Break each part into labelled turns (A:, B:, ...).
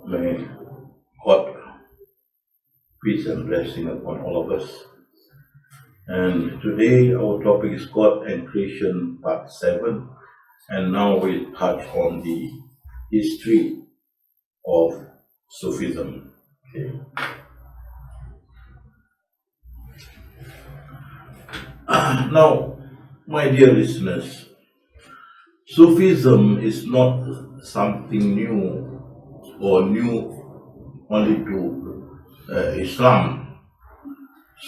A: May God peace and blessing upon all of us. And today our topic is God and Creation Part 7. And now we touch on the history of Sufism. Okay. Now, my dear listeners, Sufism is not something new or new only to Islam.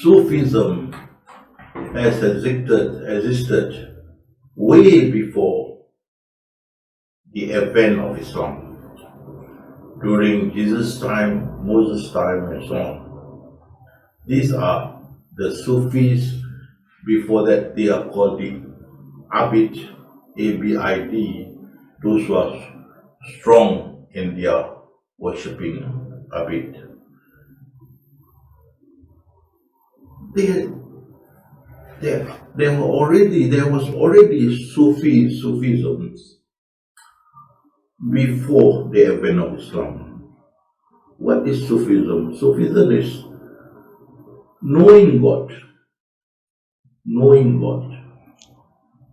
A: Sufism has existed way before the advent of Islam, during Jesus' time, Moses' time, and so on. These are the Sufis. Before that, they are called the Abid, A-B-I-D, those who are strong in their worshipping Abid. There was already Sufism before the advent of Islam. What is Sufism? Sufism is knowing God. Knowing God.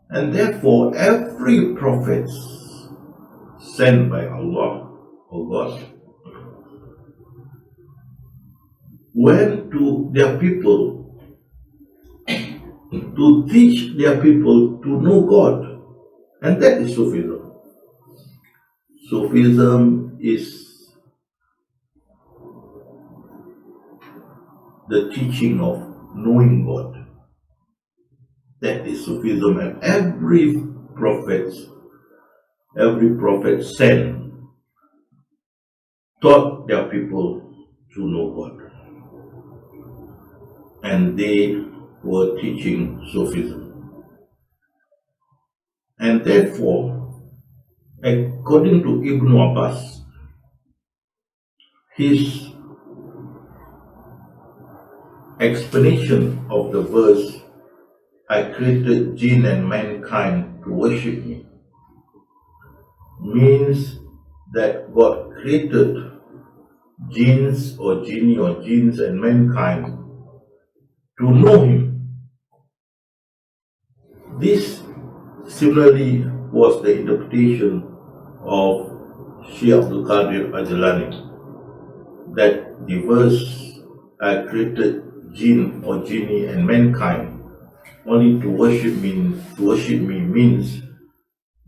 A: And therefore, every prophet sent by Allah or God went to their people to teach their people to know God. And that is Sufism. Sufism is the teaching of knowing God. That is Sufism, and every prophet sent taught their people to know God. And they were teaching Sufism. And therefore, according to Ibn Abbas, his explanation of the verse, I created jinn and mankind to worship me, means that God created jinns or jinni or jinns and mankind to know Him. This similarly was the interpretation of Shaykh Abdul Qadir Ajlani, that the verse, I created jinn or jinni and mankind only to worship me means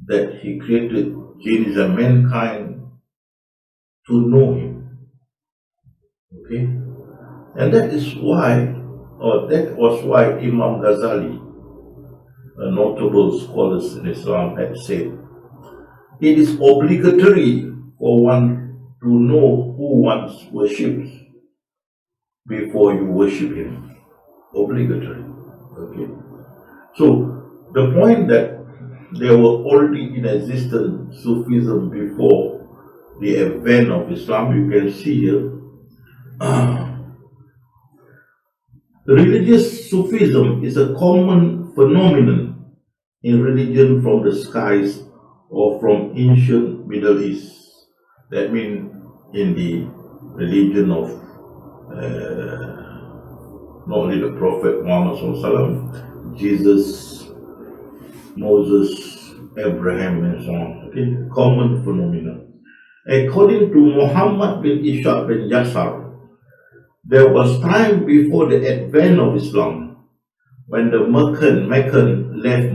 A: that he created jinns and mankind to know him. Okay? And that was why Imam Ghazali, a notable scholar in Islam, had said, it is obligatory for one to know who one worships before you worship him. Obligatory. Okay. So the point that there were already in existence Sufism before the advent of Islam, you can see here. Religious Sufism is a common phenomenon in religion from the skies or from ancient Middle East. That means in the religion of not only the Prophet Muhammad, Jesus, Moses, Abraham, and so on. Okay, common phenomenon. According to Muhammad bin Ishaq bin Yasar, there was time before the advent of Islam when the Meccan left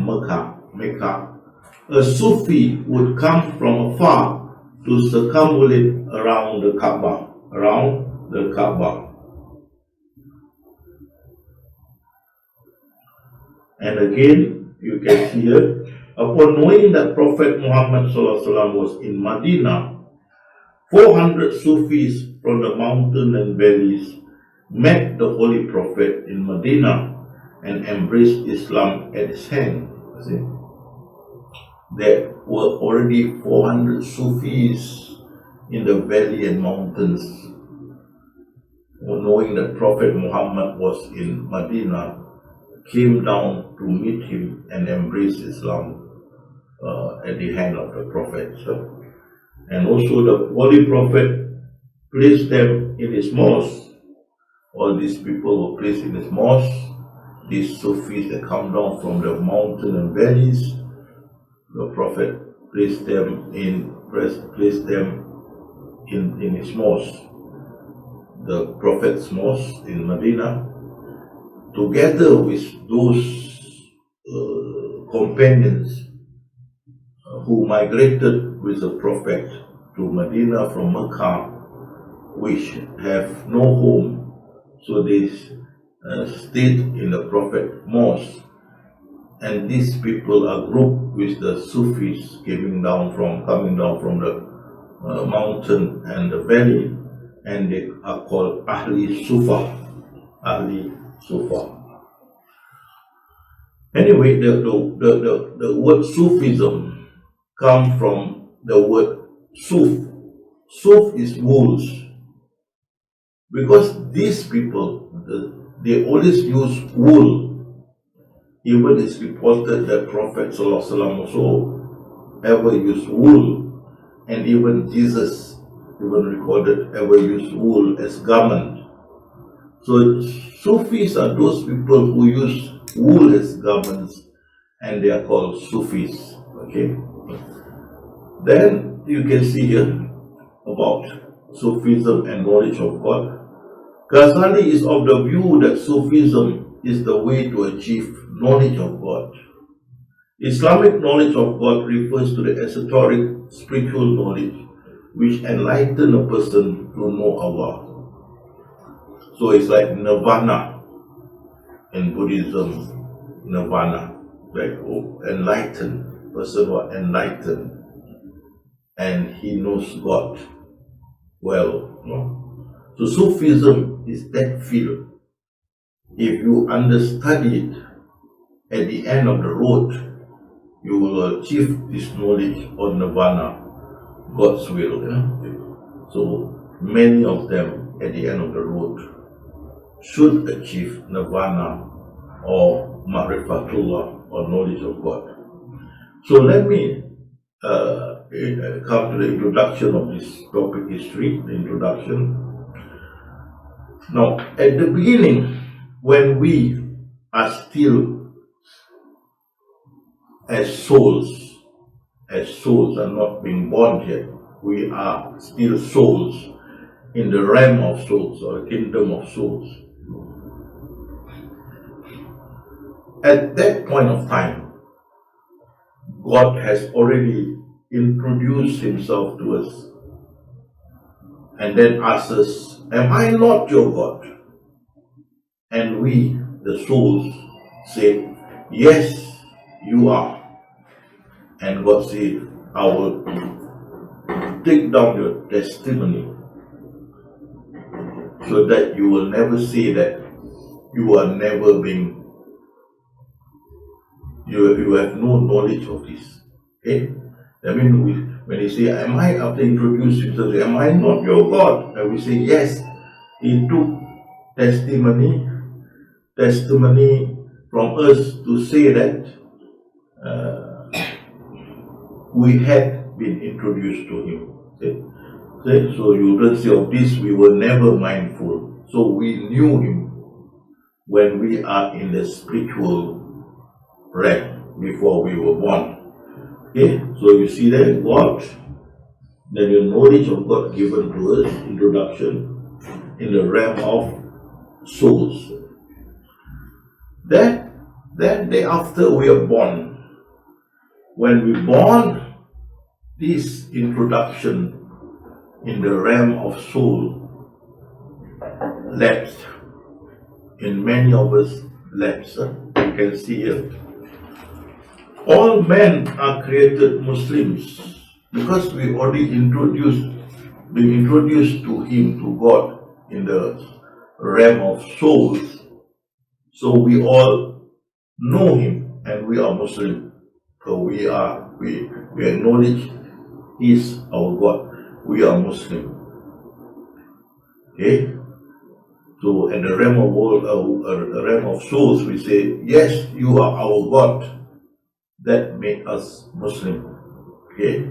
A: Mecca. A Sufi would come from afar to circumambulate around the Kaaba. And again, you can see here, upon knowing that Prophet Muhammad was in Medina, 400 Sufis from the mountains and valleys met the Holy Prophet in Medina and embraced Islam at his hand. See? There were already 400 Sufis in the valley and mountains, knowing that Prophet Muhammad was in Medina, came down to meet him and embrace Islam at the hand of the Prophet. And also the Holy Prophet placed them in his mosque. All these people were placed in his mosque. These Sufis that come down from the mountain and valleys, the Prophet placed them in his mosque, the Prophet's mosque in Medina, together with those companions who migrated with the Prophet to Medina from Mecca, which have no home, so they stayed in the Prophet mosque. And these people are grouped with the Sufis coming down from the mountain and the valley, and they are called Ahli Sufa. Anyway, the word Sufism comes from the word Suf. Suf is wools. Because these people, they always use wool. Even it's reported that Prophet ﷺ also ever used wool, and even Jesus even recorded ever used wool as garment. So Sufis are those people who use wool as garments, and they are called Sufis. Okay. Then you can see here about Sufism and knowledge of God. Ghazali is of the view that Sufism is the way to achieve knowledge of God. Islamic knowledge of God refers to the esoteric spiritual knowledge which enlightens a person to know Allah. So it's like nirvana in Buddhism, nirvana, like enlightened, person who are enlightened and he knows God well. No? So Sufism is that field. If you understudy it, at the end of the road, you will achieve this knowledge of nirvana, God's will. So many of them at the end of the road should achieve nirvana or ma'rifatullah or knowledge of God. So let me come to the introduction of this topic history, the introduction. Now, at the beginning, when we are still as souls are not being born yet, we are still souls in the realm of souls or kingdom of souls. At that point of time, God has already introduced himself to us and then asked us, am I not your God? And we, the souls, say, yes, you are. And God said, I will take down your testimony so that you will never say that you are never being, you have no knowledge of this. Okay? I mean, when they say, am I, after introducing himself, am I not your God? And we say, yes. He took testimony from us to say that we had been introduced to him. Okay? So you don't say of this, we were never mindful. So we knew him when we are in the spiritual realm before we were born. Okay? So you see that God, then the knowledge of God given to us, introduction, in the realm of souls. Then day after we are born, when we born, this introduction in the realm of soul lapsed. In many of us lapsed. You can see here. All men are created Muslims because we already been introduced to him, to God, in the realm of souls. So we all know him and we are Muslim. So we acknowledge he is our God. We are Muslim. Okay? So in the realm of souls, we say, yes, you are our God. That made us Muslim. Okay?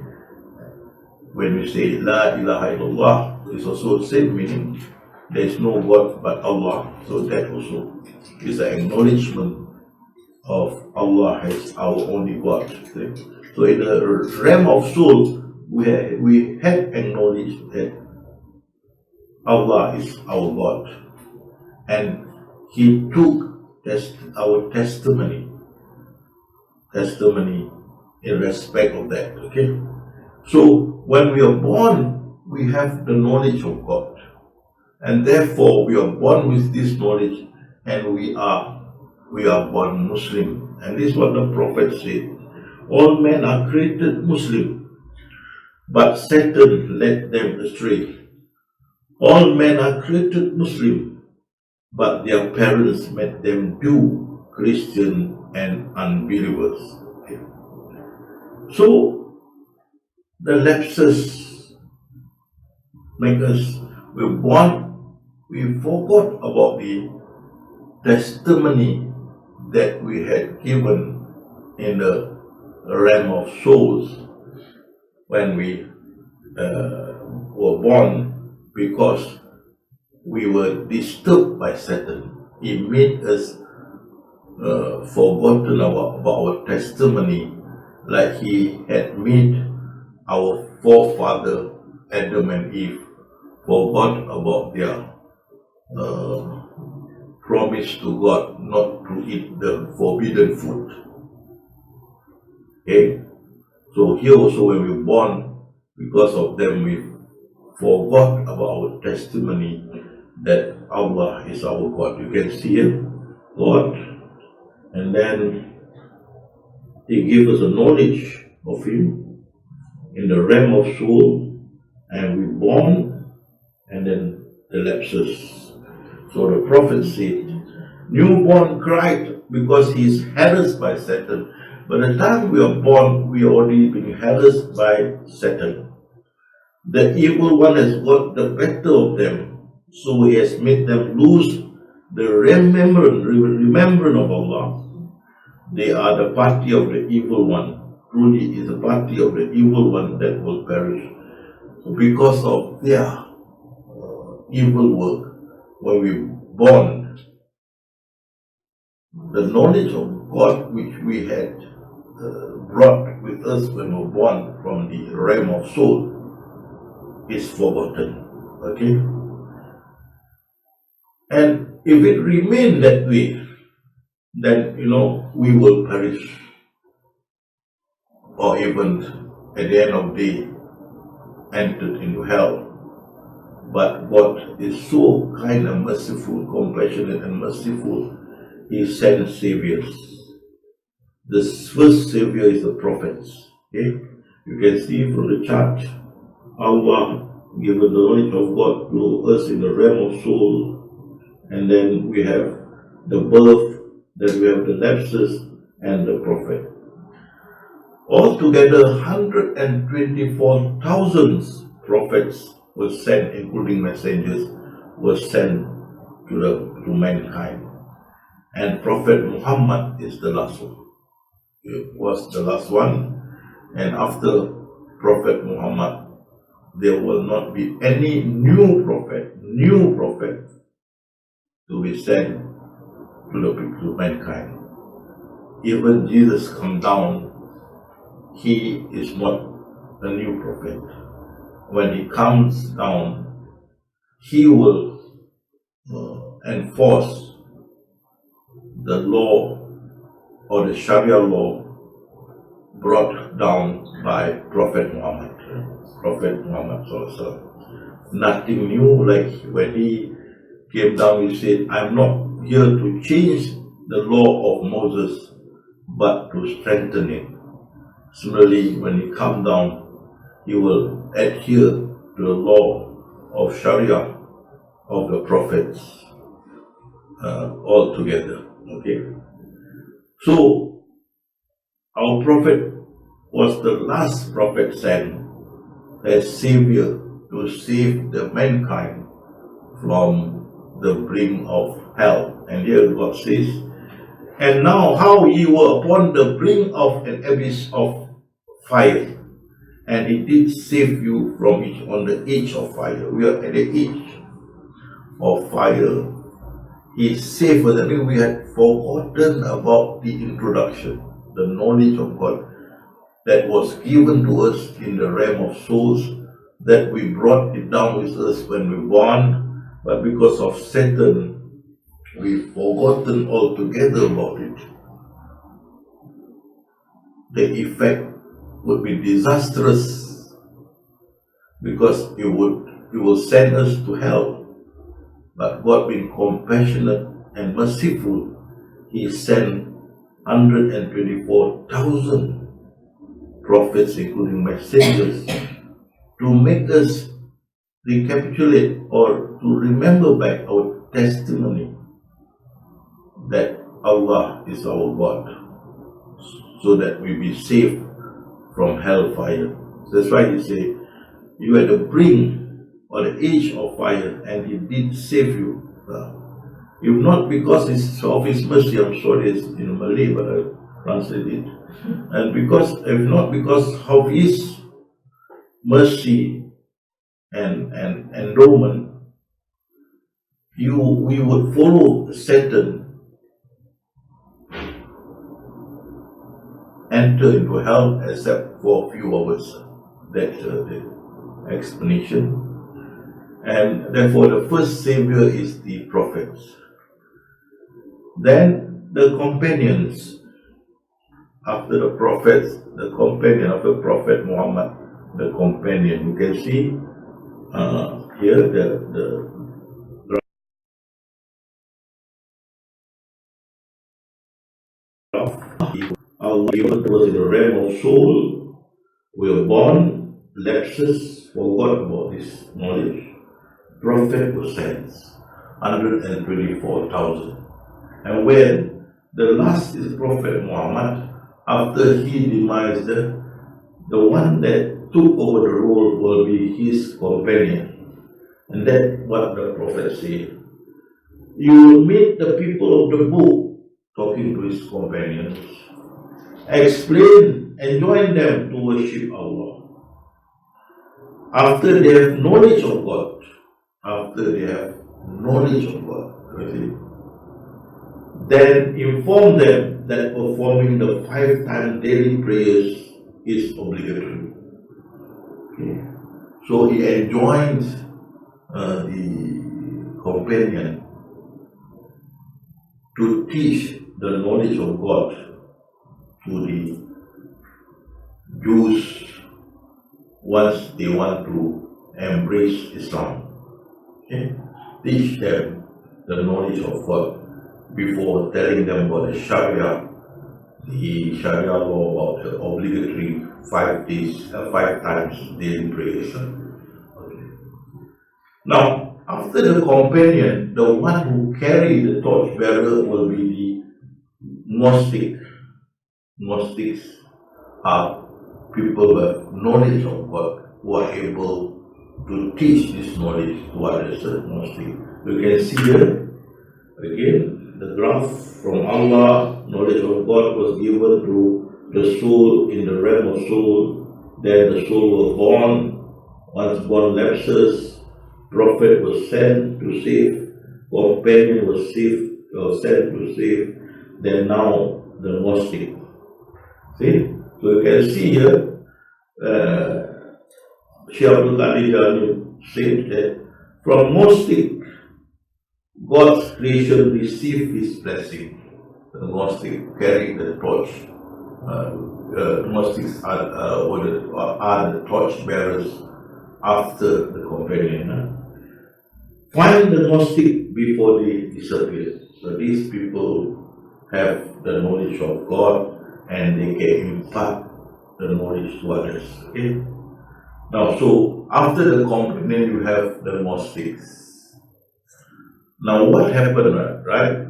A: When we say La ilaha illallah, is also the same meaning. There is no God but Allah. So that also is an acknowledgement of Allah as our only God. So in the realm of soul, we had acknowledged that Allah is our God, and He took our testimony in respect of that. Okay, so when we are born, we have the knowledge of God, and therefore we are born with this knowledge, and we are born Muslim. And this is what the Prophet said: all men are created Muslim, but Satan led them astray. All men are created Muslim, but their parents made them do Christian and unbelievers. Okay. So the lapses make us, we're born, we forgot about the testimony that we had given in the realm of souls when we were born, because we were disturbed by Satan. He made us forgotten about our testimony, like he had made our forefather Adam and Eve forgot about their promise to God not to eat the forbidden food. Okay, so here also when we were born, because of them we forgot about our testimony that Allah is our God. You can see it, God, and then He gave us a knowledge of Him in the realm of soul, and we born, and then the lapses. So the Prophet said, newborn cried because he is harassed by Satan. By the time we are born, we are already being harassed by Satan. The evil one has got the better of them, so he has made them lose the remembrance of Allah. They are the party of the evil one. Truly is the party of the evil one that will perish because of their evil work. When we born, the knowledge of God which we had brought with us when we were born from the realm of soul is forgotten. Okay? And if it remains that way, then we will perish, or even at the end of the day entered into hell. But God is so kind and merciful, compassionate and merciful. He sends saviors. The first savior is the prophets. Okay? You can see from the chart, Allah given the knowledge of God to us in the realm of soul, and then we have the birth, then we have the lapses and the prophet. Altogether, 124,000 prophets were sent, including messengers, were sent to mankind. And Prophet Muhammad is the last one. He was the last one. And after Prophet Muhammad, there will not be any new prophet to be sent to mankind. Even Jesus come down, he is not a new prophet. When he comes down, he will enforce the law or the Sharia law brought down by Prophet Muhammad. Nothing new, like when he came down, he said, I'm not here to change the law of Moses, but to strengthen it. Similarly, when he comes down, he will adhere to the law of Sharia of the prophets altogether. Okay. So our prophet was the last prophet sent as savior to save the mankind from the brink of hell. And here God says, and now how ye were upon the brink of an abyss of fire, and He did save you from it on the edge of fire. We are at the edge of fire. He saved us. I mean, we had forgotten about the introduction, the knowledge of God that was given to us in the realm of souls, that we brought it down with us when we born, but because of Satan, we've forgotten altogether about it. The effect would be disastrous, because it will send us to hell. But God, being compassionate and merciful, He sent 124,000 prophets, including messengers, to make us recapitulate or to remember back our testimony that Allah is our God, so that we be safe from hellfire. That's why He say, you are at the brink or the edge of fire, and He did save you. If not because it's of His mercy, I'm sorry it's in Malay, but I translate it. And if not because of His mercy and endowment, we would follow Satan, enter into hell, except for a few hours. That's the explanation. And therefore, the first savior is the prophets. Then the companions after the prophets, the companion of the Prophet Muhammad, the companion. You can see here the Allah given to us in the realm of soul. We are born, lapses, forgot about this knowledge. Prophet was sent, 124,000. And when the last is Prophet Muhammad, after he demised, the one that took over the role will be his companion. And that's what the Prophet said. You will meet the people of the book, talking to his companions, explain and join them to worship Allah. After they have knowledge of God, then inform them that performing the 5 times daily prayers is obligatory. Okay. So he enjoins the companion to teach the knowledge of God to the Jews once they want to embrace Islam. Okay? Teach them the knowledge of God before telling them about the Sharia law about the obligatory 5 times daily prayers. Okay. Now, after the companion, the one who carried the torchbearer will be the Gnostic. Gnostics are people who have knowledge of God, who are able to teach this knowledge to others. Gnostic. You can see here again the graph from Allah. Knowledge of God was given to the soul in the realm of soul. Then the soul was born. Once born, lapses. Prophet was sent to save. Companion was sent to save. Then now the Gnostic. See? So you can see here, Shaykh Abdul Qadir Jilani said that from Gnostic, God's creation received His blessing. The Gnostic carried the torch. Gnostics are the torch bearers after the companion. Find the Gnostic before they disappear. So these people have the knowledge of God, and they can impart the knowledge to others. Okay? Now, so after the companion, you have the Gnostics. Now, what happened, right?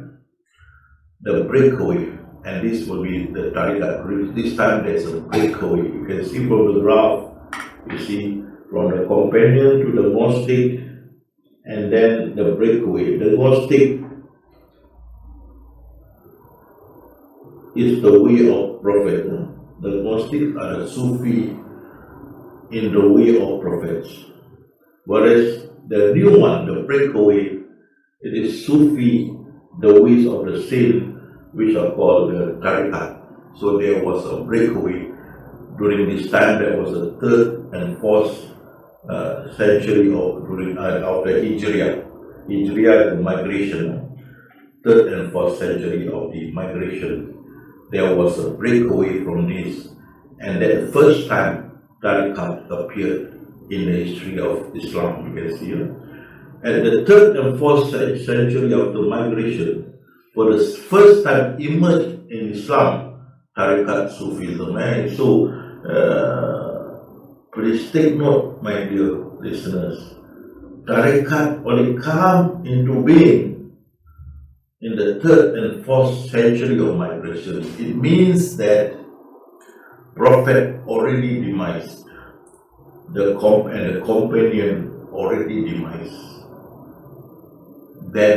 A: The breakaway, and this will be the Tariqat. This time there's a breakaway. You can see from the graph, you see from the companion to the Gnostic, and then the breakaway. The Gnostic is the way of Prophet. The Gnostics are the Sufi in the way of prophets. Whereas the new one, the breakaway, it is Sufi, the ways of the saint, which are called the tariqat. So there was a breakaway. During this time, there was a 3rd and 4th century of the Hijriah. Hijriah is the migration, 3rd and 4th century of the migration. There was a breakaway from this, and the first time tariqat appeared in the history of Islam, you can see here. At the 3rd and 4th century of the migration, for the first time emerged in Islam, tariqat Sufism. And so, please take note, my dear listeners, tariqat only come into being in the 3rd and 4th century of migration. It means that Prophet already demised, the companion already demised. Then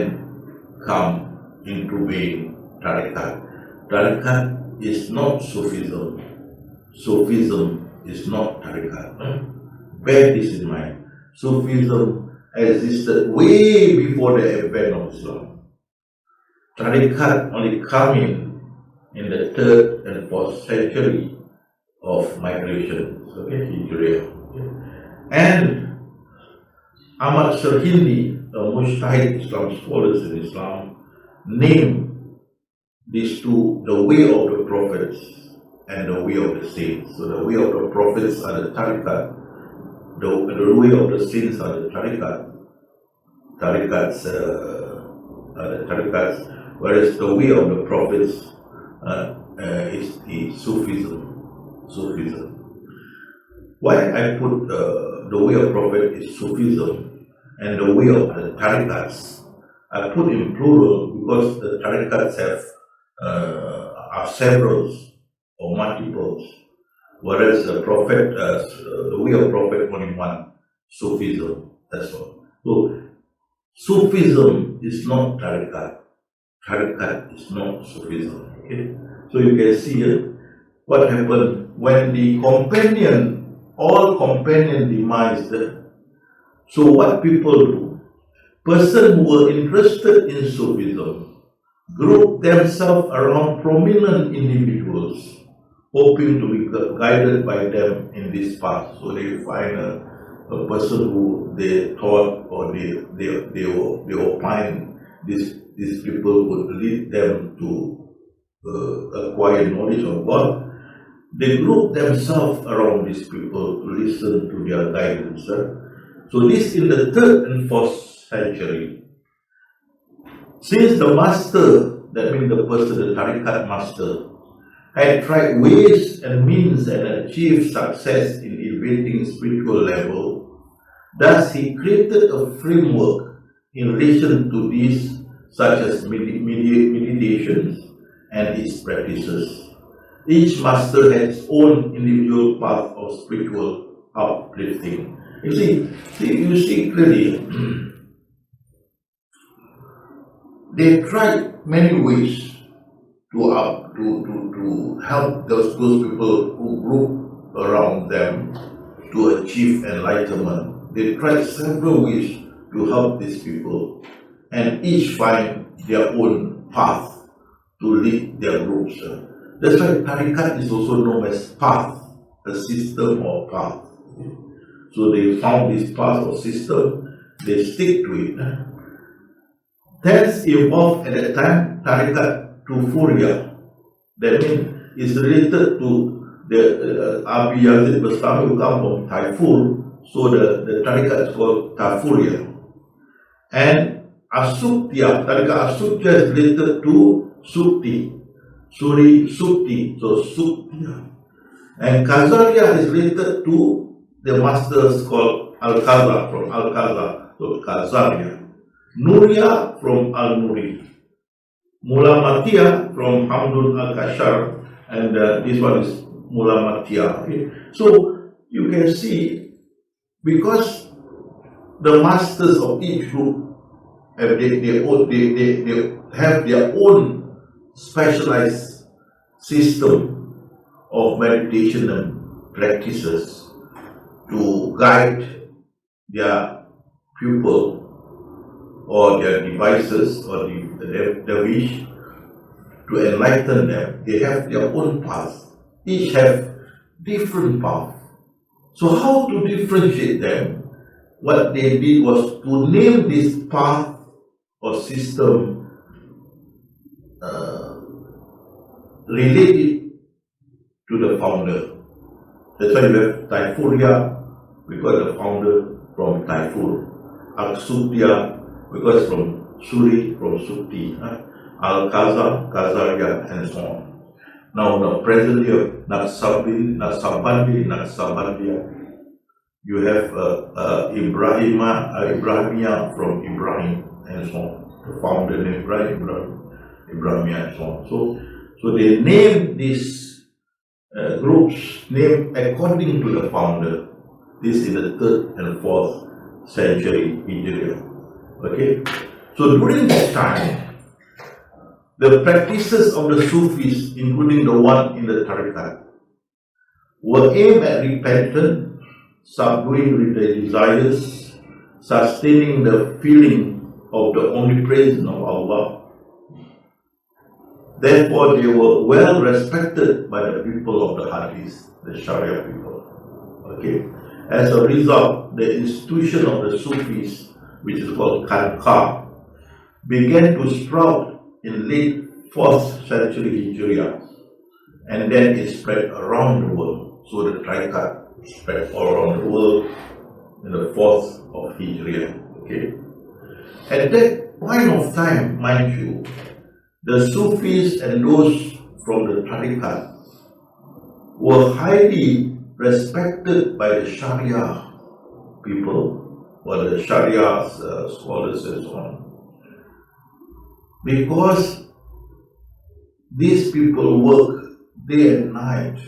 A: come into being tariqat. Tariqat is not Sufism. Sufism is not tariqat. Bear this in mind. Sufism existed way before the advent of Islam. Tariqat only come in the 3rd and 4th century of migration. Okay, Hijriah. And Ahmad Sirhindi, a Mujtahid Islam scholars in Islam, name these two the way of the prophets and the way of the saints. So the way of the prophets are the tariqat, the way of the saints are the tariqat. Tariqats are the tariqats, whereas the way of the prophets is the Sufism. Why I put the way of prophet is Sufism and the way of the tariqats, I put in plural because the tariqats are several or multiples, whereas the prophet, the way of prophet only one, Sufism, that's all. So Sufism is not tariqat. Tariqat is not Sufism. Okay? So you can see here what happened when the all companion demised. So what people do, persons who were interested in Sufism group themselves around prominent individuals, hoping to be guided by them in this path. So they find a person who they thought or they opine these people would lead them to acquire knowledge of God. They group themselves around these people to listen to their guidance. So this in the 3rd and 4th century. Since the master, that means the person, the tariqat master, had tried ways and means and achieved success in elevating spiritual level, thus he created a framework in relation to these, such as meditations and its practices. Each master has its own individual path of spiritual uplifting. You see clearly, they tried many ways to help those people who group around them to achieve enlightenment. They tried several ways to help these people, and each find their own path to lead their groups. That's why tariqat is also known as path, a system or path. So they found this path or system, they stick to it. Thence evolved at that time tariqat Tufuria. That means it's related to the Abi Yazid Bastami who come from Taifur, so the tariqat is called Tafuria. And Asuktiya, tariqat Asuktiya is related to Sukti. Sukti, so Suktiya. And Kazaria is related to the masters called Al-Kaza, from Al-Kaza, so Kazaria. Nuria from Al-Nuri. Mulamatia from Hamdul Al-Kashar, and this one is Mulamatia. Okay? So you can see, because the masters of each group have they have their own specialized system of meditation and practices. to guide their pupil or their devices or the wish to enlighten them. They have their own path. Each have different path. So how to differentiate them? What they did was to name this path or system related to the founder. That's why you have Taifuria, because the founder from Taifur. Aksutya, because from Suri, from Sukti. Al-Kaza, Kazaria, and so on. Now presently of Naksabandia, you have Ibrahimia from Ibrahim, and so on. The founder named Ibrahimia, and so on. So they name these groups named according to the founder. This in the 3rd and 4th century Hijriah. Okay? So during this time, the practices of the Sufis, including the one in the Tariqat, were aimed at repentance, subduing the desires, sustaining the feeling of the omnipresence of Allah. Therefore, they were well respected by the people of the Hadith, the Sharia people. Okay? As a result, the institution of the Sufis, which is called Khanqa, began to sprout in late 4th century Hijriah, and then it spread around the world. So the Tariqat spread all around the world in the 4th of Hijriah. Okay? At that point of time, mind you, the Sufis and those from the Tariqat were highly respected by the Sharia people, or the Sharia scholars and so on, because these people work day and night,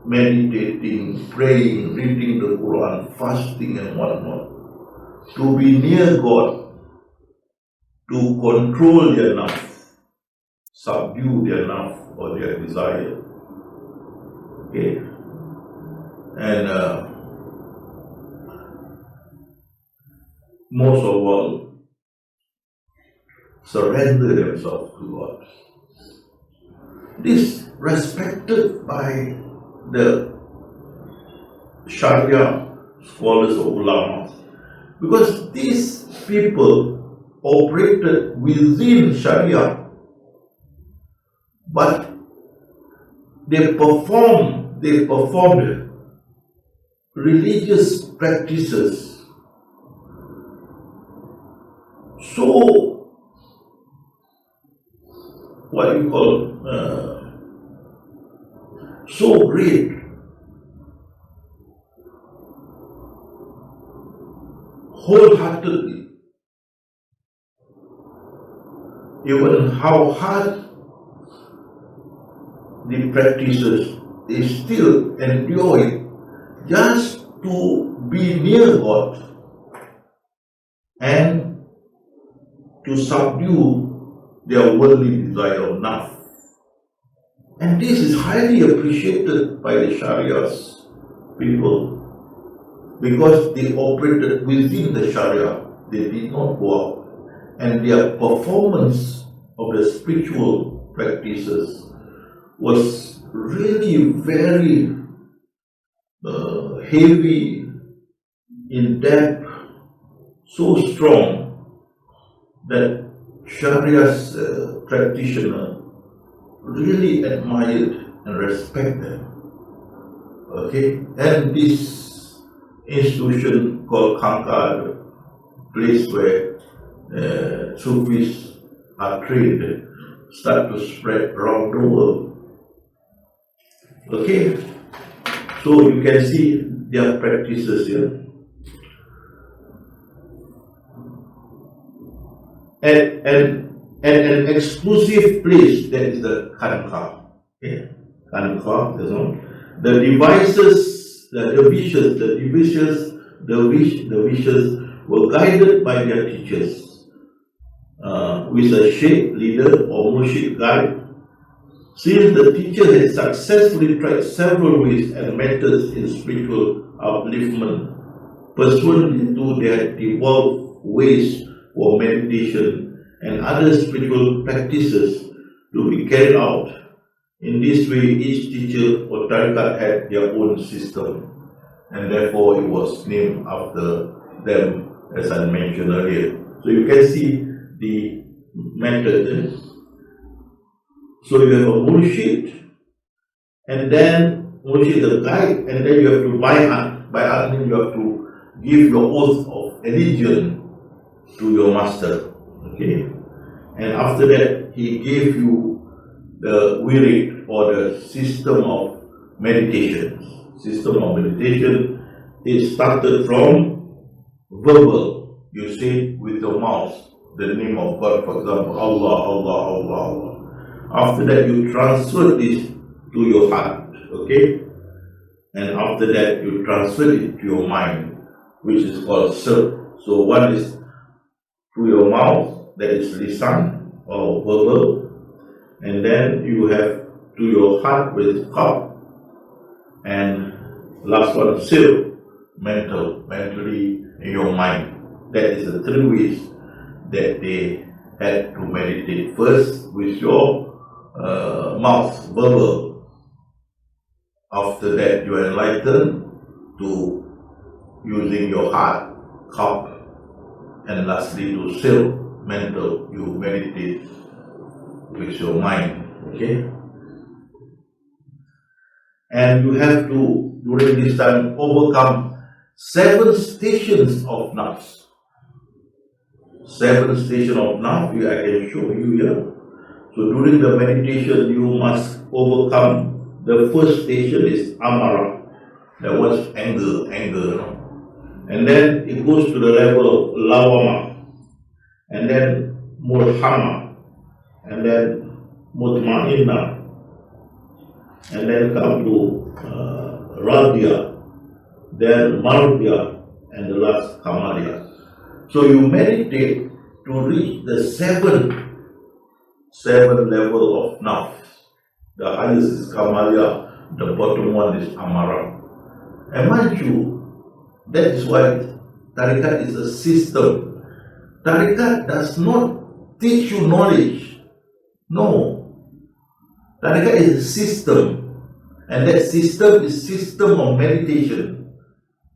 A: meditating, praying, reading the Quran, fasting and whatnot, to be near God, to control their nafs, subdue their nafs or their desire. Okay? And most of all, surrender themselves to God. This respected by the Sharia scholars or ulama, because these people operated within Sharia, but they performed religious practices so, what you call, so great, wholeheartedly, even how hard the practices, they still endure it just to be near God and to subdue their worldly desire of nafs. And this is highly appreciated by the Sharia's people, because they operated within the Sharia, they did not go out. And their performance of the spiritual practices was really very heavy, in depth, so strong that Sharia's practitioner really admired and respected them. Okay, and this institution called Khanqa, the place where Sufis are trained, start to spread around the world. Okay, so you can see their practices here. And an exclusive place, that is the Khanqa. Okay? Khanqa, this one. The devices, the wishes were guided by their teachers, with a sheikh leader or murshid guide, Since the teacher has successfully tried several ways and methods in spiritual upliftment, pursuant to their devolved ways for meditation and other spiritual practices to be carried out. In this way, each teacher or tariqat had their own system, and therefore it was named after them, as I mentioned earlier. So you can see the method. So you have a murshid, and then murshid the guide, and then you have to bay'at. Bay'at means you have to give your oath of allegiance to your master. Okay, and after that he gave you the wirid or the system of meditation. System of meditation is started from verbal. You say with your mouth the name of God, for example, Allah, Allah, Allah, Allah. After that, you transfer this to your heart, okay? And after that, you transfer it to your mind, which is called sir. So one is through your mouth, that is lisan or verbal, and then you have to your heart with qalb, and last one sir, mentally in your mind. That is the three ways that they had to meditate. First with your mouth, verbal. After that, you enlighten to using your heart, qalb, and lastly to self, mental. You meditate with your mind. Okay, and you have to during this time overcome 7 stations of nafs. 7 stations of nafs. I can show you here. So during the meditation, you must overcome. The first station is amara. That was anger. And then it goes to the level of lawama. And then murhama. And then mutma'inna. And then come to radya. Then mardya. And the last kamalya. So you meditate to reach the 7 level of nafs. The highest is kamalya, the bottom one is amara. And mind you, that is why tariqat is a system. Tariqat does not teach you knowledge. No. Tariqat is a system. And that system is system of meditation.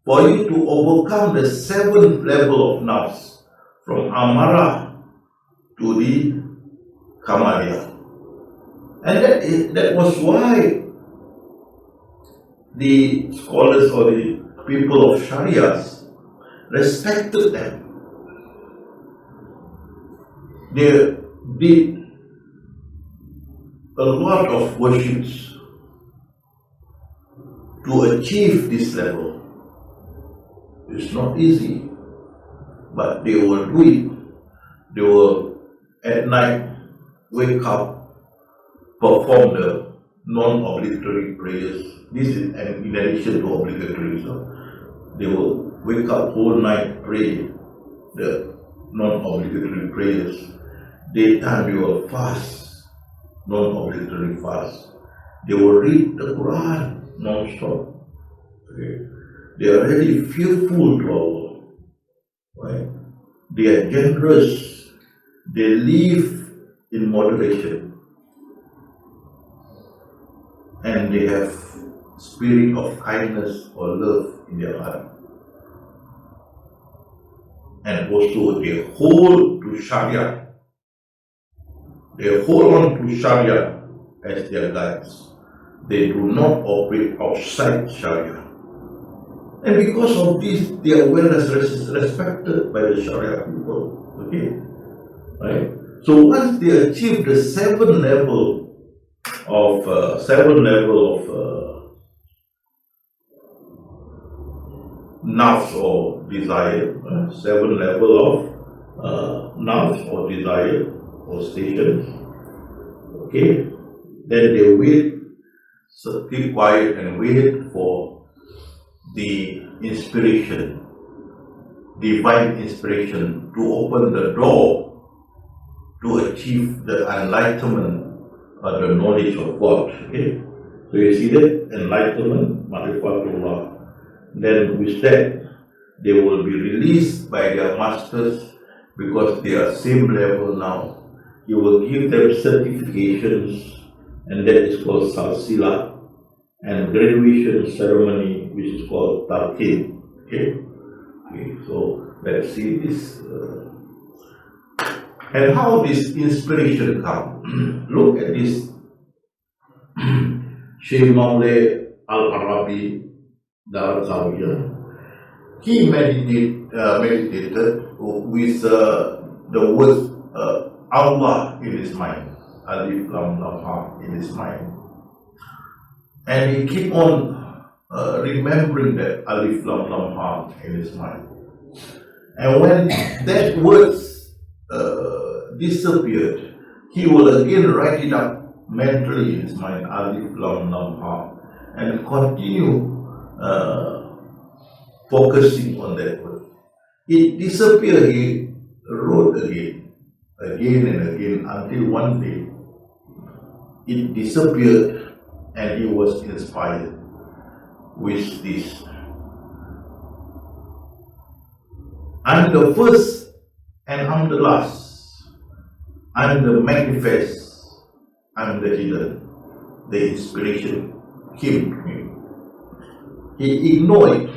A: For you to overcome the 7th level of nafs, from amara to the kamalya. And that was why the scholars or the people of Sharia respected them. They did a lot of worships to achieve this level. It's not easy, but they will do it. They will at night wake up, perform the non-obligatory prayers. This is in addition to obligatory. So they will wake up all night, pray the non-obligatory prayers. Daytime they will fast, non-obligatory fast. They will read the Quran non-stop. Okay. They are really fearful to Allah. Right? They are generous. They live in moderation. And they have spirit of kindness or love in their heart. And also they hold to Sharia. They hold on to Sharia as their guides. They do not operate outside Sharia. And because of this, they are well respected by the Sharia people. Okay? Right? So once they achieve the 7th level of nafs or desire, 7th level of nafs or desire or stations, okay, then they wait, so keep quiet and wait for the inspiration, divine inspiration, to open the door to achieve the enlightenment or the knowledge of God. Okay? So you see that enlightenment, marifatullah. Then with that, they will be released by their masters because they are same level now. You will give them certifications, and that is called salsila, and graduation ceremony, which is called talqin. Okay? Okay, so let's see this. And how this inspiration come. Look at this. Shaykh Maulay Al-Arabi Darazawiyah. He meditated with the words Allah in his mind, Alif Lam Lam Ha in his mind, and he keep on remembering that Alif Lam Lam Ha in his mind. And when that words disappeared, he will again write it up mentally in his mind, Alif Lam Lam Ha, and continue focusing on that word. It disappeared, he wrote again and again, until one day it disappeared and he was inspired with this. I'm the first and I'm the last. I'm the manifest, I'm the hidden. The inspiration came to him. He ignored it.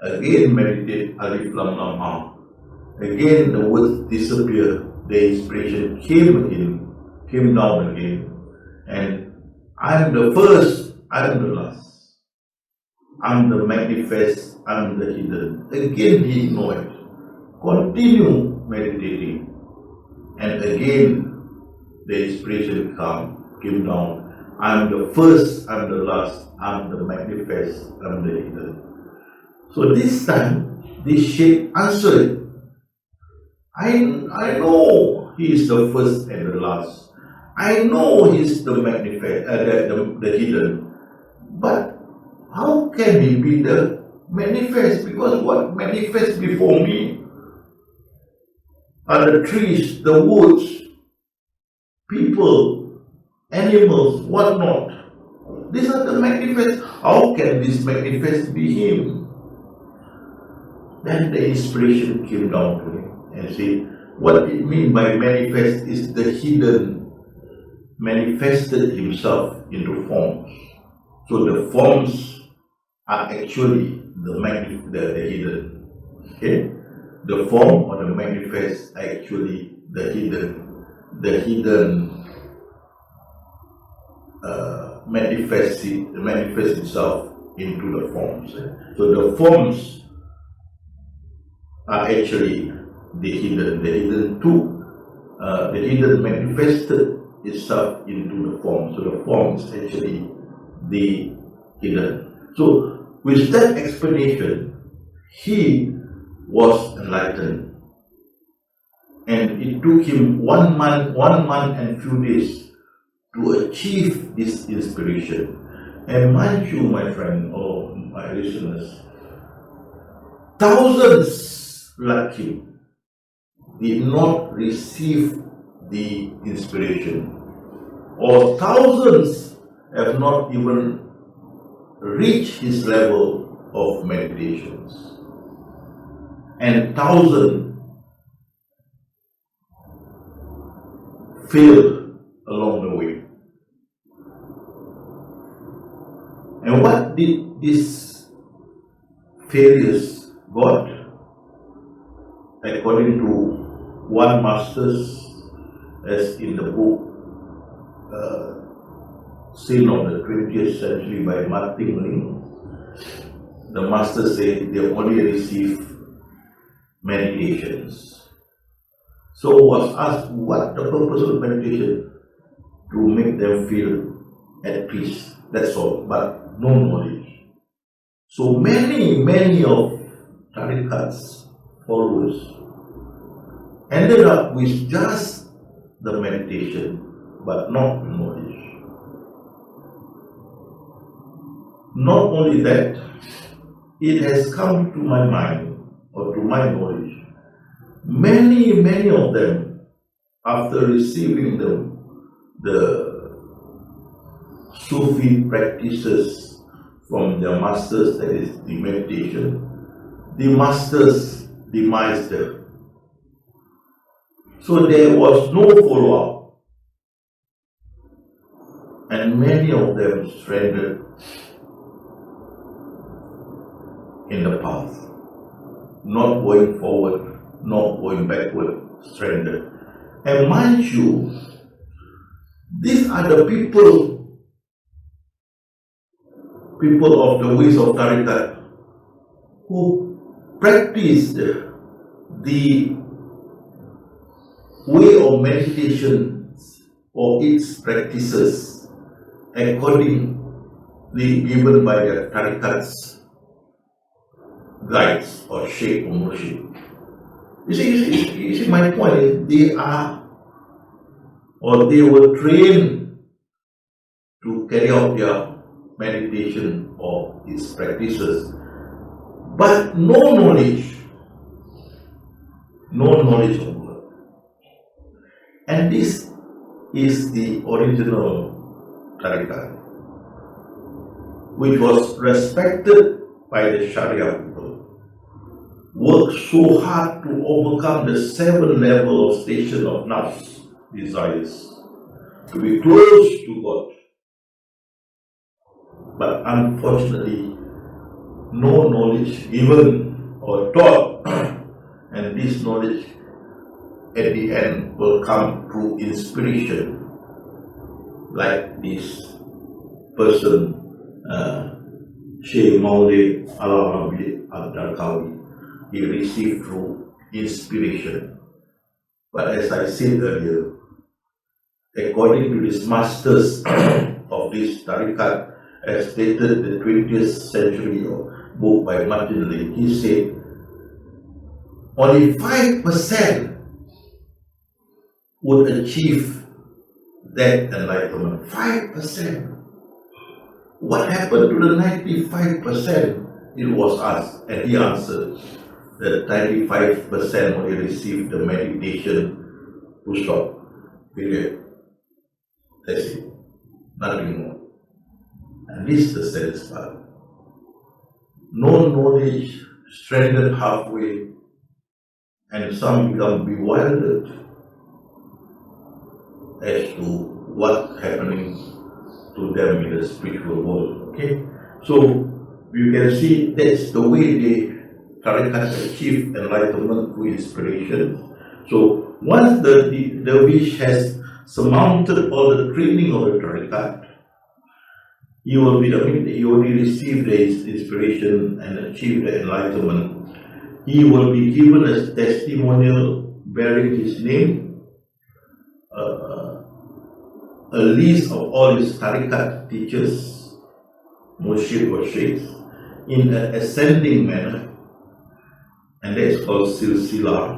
A: Again meditate Alif Lam Lam Ha. Again the words disappear. The inspiration came down again. And I'm the first, I'm the last. I'm the manifest, I'm the hidden. Again he ignored it. Continue meditating. And again the inspiration came down. I'm the first, I'm the last, I'm the manifest, I'm the hidden. So this time, this Sheikh answered, I know he is the first and the last. I know he is the manifest, the hidden. But how can he be the manifest? Because what manifests before me are the trees, the woods, people, animals, whatnot. These are the manifest. How can this manifest be him? Then the inspiration came down to him and said, what it means by manifest is the hidden manifested himself into forms. So the forms are actually the hidden. Okay? The form or the manifest are actually the hidden. The hidden manifests itself into the forms. So the forms are actually the hidden. The hidden too. The hidden manifested itself into the form. So the form is actually the hidden. So with that explanation, he was enlightened. And it took him 1 month and few days to achieve this inspiration. And mind you, my friend or my listeners, thousands like him did not receive the inspiration, or thousands have not even reached his level of meditations, and thousands failed along the way. And what did these failures got? According to one master's, as in the book Sin of the 20th Century by Martin Ling, the master said they only receive meditations. So was asked, what the purpose of meditation? To make them feel at peace, that's all, but no knowledge. So many of Tarikat's followers ended up with just the meditation, but not knowledge. Not only that, it has come to my mind, or to my knowledge, many of them, after receiving the the Sufi practices from their masters, that is the meditation, the masters demised them. So there was no follow-up, and many of them stranded in the path, not going forward, not going backward, stranded. And mind you, these are the people of the ways of Tariqat who practiced the way of meditation or its practices accordingly given by the Tariqat's guides or shaykh or murshid. You see, my point is they were trained to carry out their meditation or its practices, but no knowledge of God. And this is the original Tariqat, which was respected by the Sharia people, worked so hard to overcome the 7 levels of station of nafs, desires, to be close to God. But unfortunately, no knowledge given or taught, and this knowledge at the end will come through inspiration, like this person, Shaykh Maulid Al-Arabi Al-Darqawi, he received through inspiration. But as I said earlier, according to these masters of this Tariqat, as stated in the 20th century book by Martin Lin, he said, only 5% would achieve that enlightenment. 5%. What happened to the 95%? It was us. And he answered that 95% only received the meditation to stop. Period. That's it. Nothing more. And this is the saddest part. No knowledge, stranded halfway, and some become bewildered as to what's happening to them in the spiritual world. Okay? So you can see that's the way the Tariqat achieve enlightenment through inspiration. So once the dervish has surmounted all the training of the Tariqat, he will be he already received the inspiration and achieved the enlightenment. He will be given a testimonial bearing his name, a list of all his Tariqat teachers, murshid or sheikhs, in an ascending manner, and that is called silsila,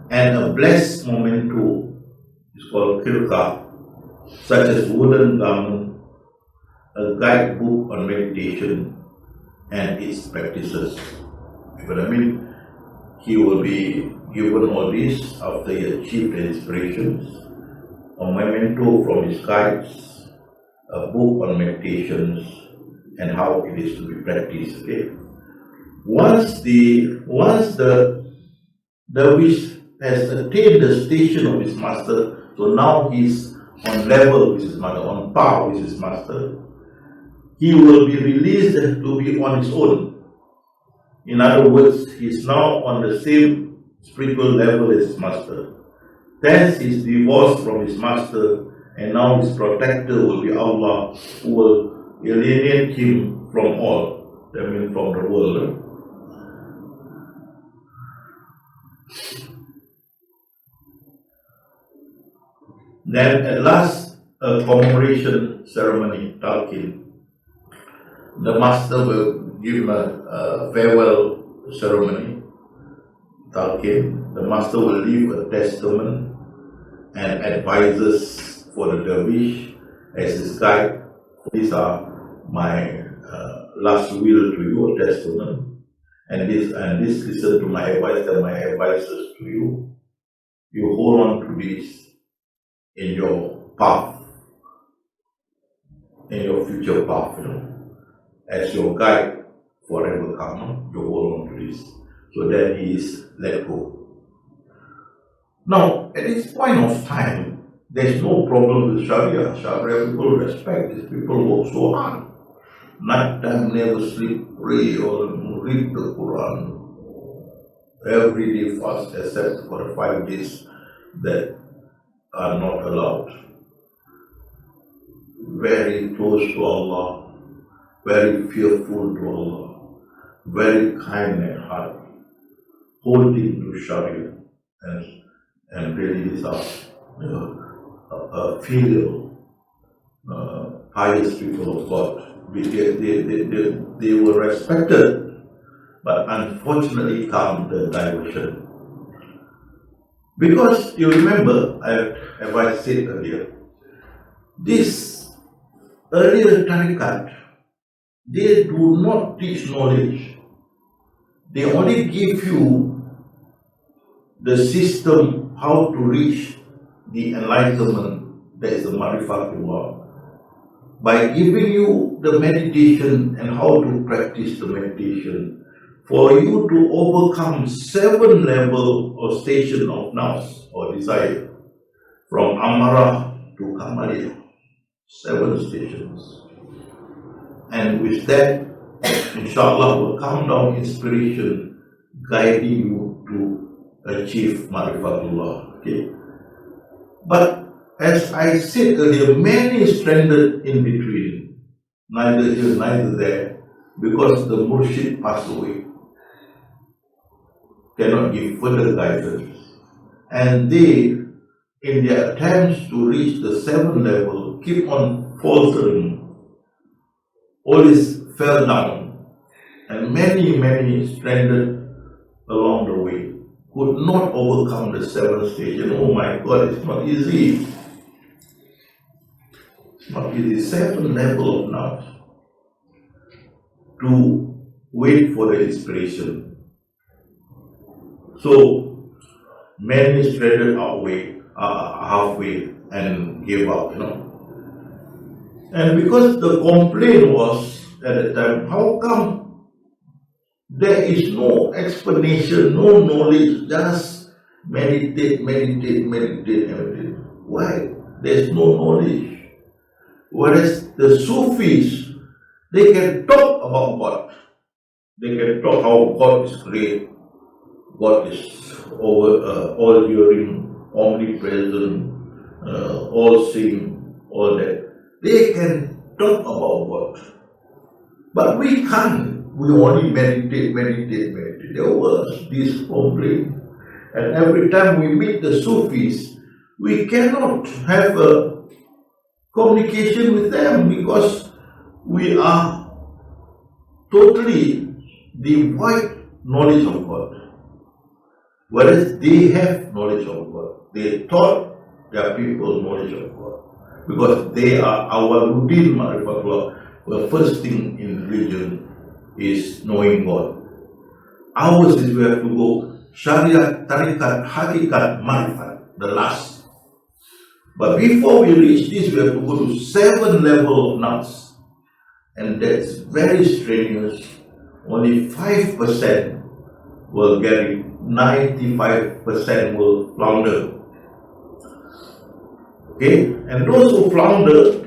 A: and a blessed memento is called khirqa, such as wooden garment, a guidebook on meditation and its practices. But I mean, he will be given all this after he achieved the inspirations, a memento from his guides, a book on meditations and how it is to be practiced. Okay? Once the dervish has attained the station of his master, so now he's on level with his master, on par with his master, he will be released to be on his own. In other words, he is now on the same spiritual level as his master. Thence he is divorced from his master, and now his protector will be Allah, who will alienate him from all, I mean from the world. Then at last, a commemoration ceremony, talqin. The master will give a farewell ceremony, talqin. The master will leave a testament and advises for the dervish as his guide. These are my last will to you, a testament, and this listen to my advice and my advices to you. You hold on to this in your path in your future path, as your guide forever come, you hold on to this. So then he is let go. Now, at this point of time, there's no problem with Sharia. Sharia people respect these people work so hard. Night time, never sleep, pray or read the Quran. Every day fast except for the 5 days that are not allowed. Very close to Allah, very fearful to Allah, very kind at heart, holding to Sharia, and really these are filial, pious people of God. They were respected, but unfortunately come the diversion. Because you remember, as I said earlier, this earlier tariqat, they do not teach knowledge. They only give you the system how to reach the enlightenment, that is the Marifatullah. By giving you the meditation and how to practice the meditation, for you to overcome 7 levels or station of nafs or desire, from Amara to Kamaliya, 7 stations. And with that, inshallah, will come down inspiration, guiding you to achieve Marifatullah. Okay? But as I said earlier, many stranded in between, neither here, neither there, because the murshid passed away, cannot give further guidance. And they, in their attempts to reach the 7th level, keep on faltering, always fell down, and many stranded along the way, could not overcome the 7th stage. And oh my God, it's not easy. It's not easy. 7th level of now to wait for the inspiration. So many stranded halfway and gave up, And because the complaint was at the time, how come there is no explanation, no knowledge, just meditate. Why? There's no knowledge. Whereas the Sufis, they can talk about God. They can talk how God is great, God is all hearing, omnipresent, all seeing, all that. They can talk about God. But we can't. We only meditate. There was this complaint. And every time we meet the Sufis, we cannot have a communication with them because we are totally devoid knowledge of God. Whereas they have knowledge of God. They taught their people knowledge of God. Because they are our routine Marifatullah. The first thing in religion is knowing God. Ours is we have to go Sharia, Tariqat, Hakikat, Marifat, the last. But before we reach this, we have to go to 7 levels of nafs. And that's very strenuous. Only 5% will get it, 95% will flounder. Okay? And those who flounder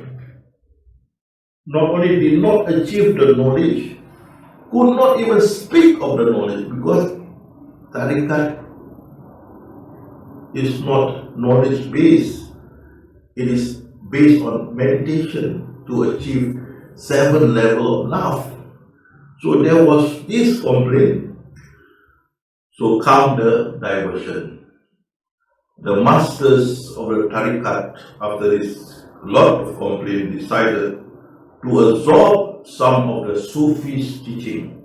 A: not only did not achieve the knowledge, could not even speak of the knowledge, because tariqat is not knowledge based. It is based on meditation to achieve 7 levels of nafs. So there was this complaint. So come the diversion. The masters of the tariqat, after this lot of complaint, decided to absorb some of the Sufis' teaching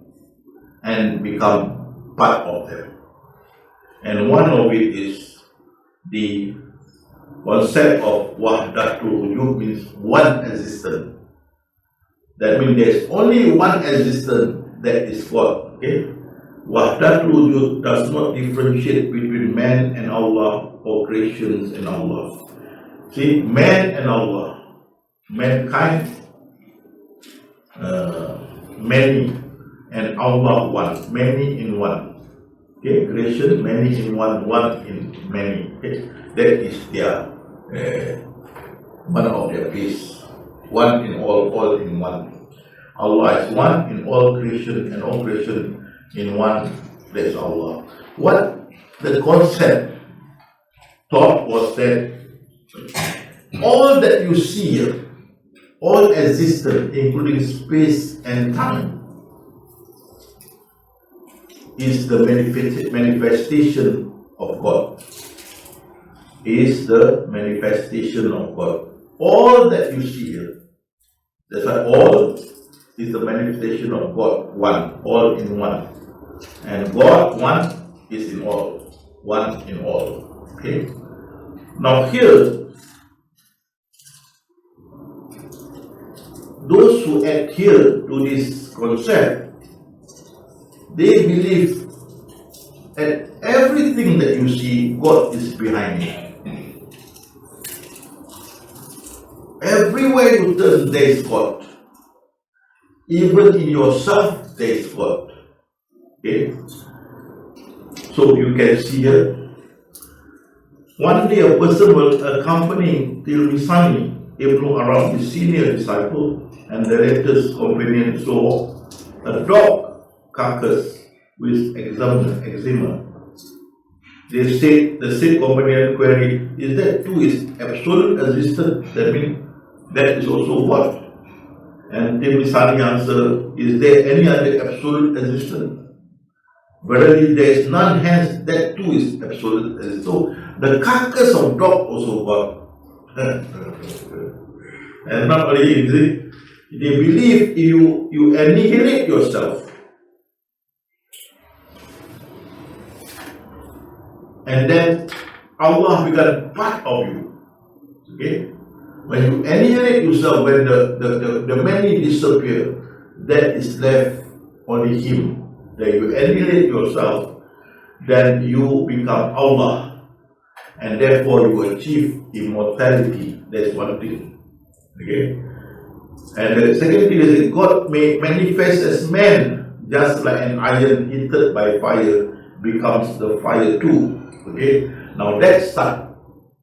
A: and become part of them. And one of it is the concept of Wahdatul Wujud, means one existence. That means there's only one existence, that is God. Okay? Wahdatul Wujud does not differentiate between man and Allah or creations and Allah. See, man and Allah, mankind many, and Allah one, many in one. Okay, creation, many in one, one in many. Okay, that is their one of their base. One in all in one. Allah is one in all creation, and all creation in one. That's Allah. What the concept thought was that all that you see, all existence, including space and time, is the manifestation of God. Is the manifestation of God. All that you see here, that's why all is the manifestation of God, one, all in one. And God, one, is in all, one in all. Okay? Now here, those who adhere to this concept, they believe that everything that you see, God is behind it. Everywhere you turn, there is God. Even in yourself, there is God. Okay? So you can see here, one day a person will accompany Tilmisani Ibn around his senior disciple, and the latest companion saw a dog carcass with eczema. They say, the same companion queried, is that too is absolute existence? That means that is also what? And Tilmisani answered, is there any other absolute existence? Verily there is none, hence that too is absolute existence. So the carcass of dog also God. And not only is it, they believe you annihilate yourself, and then Allah becomes part of you. Okay? When you annihilate yourself, when the many disappear, that is left only Him. Then you annihilate yourself, then you become Allah, and therefore you achieve immortality. That's one thing. Okay? And the second thing is that God may manifest as man, just like an iron heated by fire becomes the fire too. Okay? Now that starts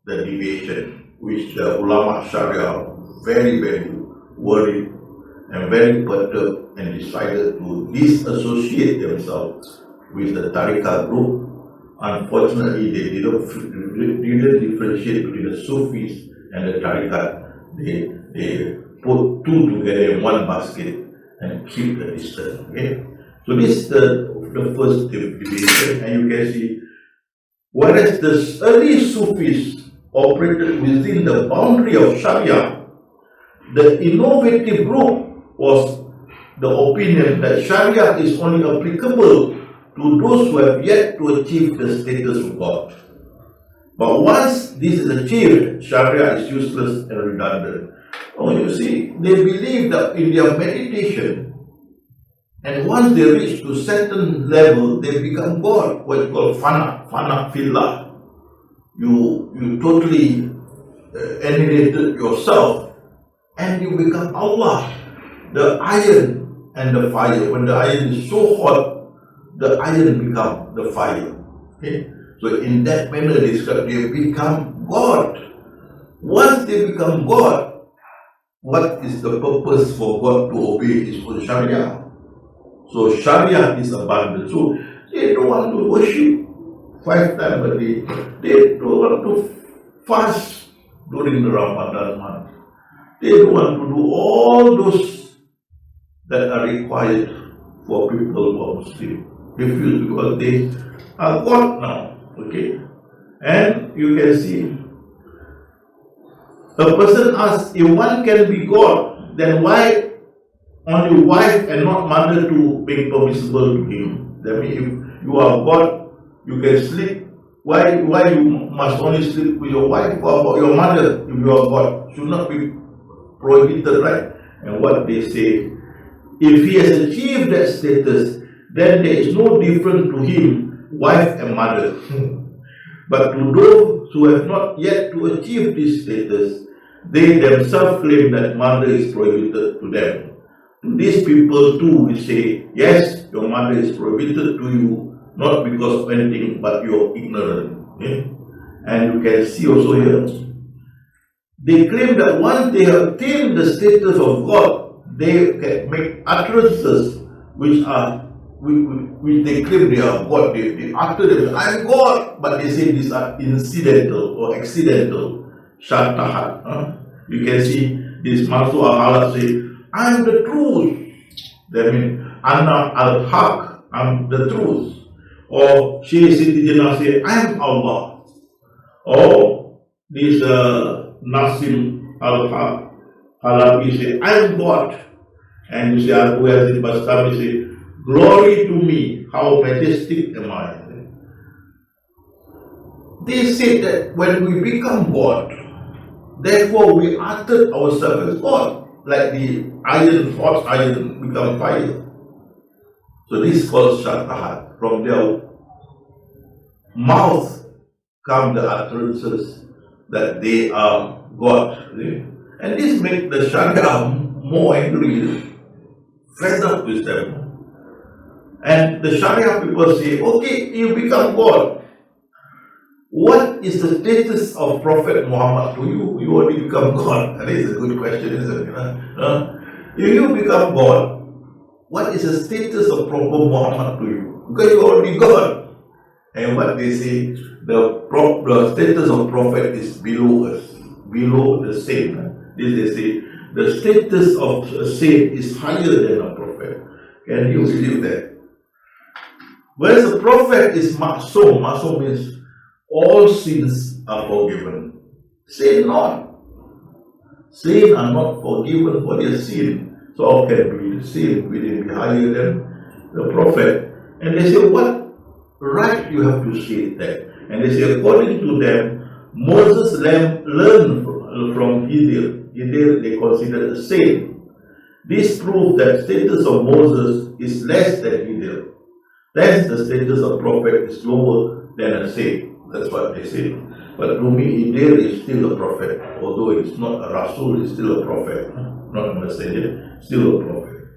A: the deviation, which the ulama Sharia very, very worried and very perturbed, and decided to disassociate themselves with the Tariqah group. Unfortunately, they didn't differentiate between the Sufis and the Tariqah. They put two together in one basket and keep the distance. Okay? So this is the first division, and you can see, whereas the early Sufis operated within the boundary of Sharia, the innovative group was the opinion that Sharia is only applicable to those who have yet to achieve the status of God. But once this is achieved, Sharia is useless and redundant. Oh, you see, they believe that in their meditation, and once they reach to certain level, they become God, what you call fana fillah. You totally annihilated yourself, and you become Allah. The iron and the fire. When the iron is so hot, the iron becomes the fire. Okay? So in that manner, they become God. Once they become God, what is the purpose for God to obey His own Sharia? So Sharia is abundant. So they don't want to worship 5 times a day. They don't want to fast during the Ramadan month. They don't want to do all those that are required for people who are Muslim. Refuse, because they are God now. Okay? And you can see, a person asks, if one can be God, then why only wife and not mother to be permissible to him? That means if you are God, you can sleep. Why you must only sleep with your wife? Or about your mother, if you are God? Should not be prohibited, right? And what they say, if he has achieved that status, then there is no difference to him, wife and mother. But to those who have not yet to achieve this status, they themselves claim that mother is prohibited to them. These people too will say, yes, your mother is prohibited to you, not because of anything, but you're ignorant. Okay? And you can see also here, they claim that once they have attained the status of God, they can make utterances which they claim they are God. They utter them, I am God, but they say these are incidental or accidental. Shatahat. You can see this Masu Ahala say, I am the truth. That means Anna al-Haq, I'm the truth. Or Shri Siddhi say, I am Allah. Or this Nasim al-Halabi say, I am God. And you say, Abu Yazid Bastami say, glory to me, how majestic am I. They say that when we become God, therefore we uttered ourselves as God. Like the iron, hot iron become fire. So this is called Shatahat. From their mouth come the utterances that they are God. And this makes the Sharia more angry, fed up with them. And the Sharia people say, okay, you become God. What is the status of Prophet Muhammad to you? You already become God. That is a good question, isn't it? If you become God, what is the status of Prophet Muhammad to you? Because you are already God. And what they say, the status of Prophet is below us, below the saint. This they say, the status of a saint is higher than a prophet. Can you believe that? Whereas a prophet is Masum. Masum means all sins are forgiven. Sin not. Sin are not forgiven for their sin. So how can be the sin? Will they be higher than the prophet? And they say, what right you have to say that? And they say, according to them, Moses learned from Gideon. Gideon they consider a saint. This proves that status of Moses is less than Gideon. Thence the status of prophet is lower than a saint. That's what they say. But to me, Gideon is still a prophet. Although it's not a Rasul, it's still a prophet. Not a messenger, still a prophet.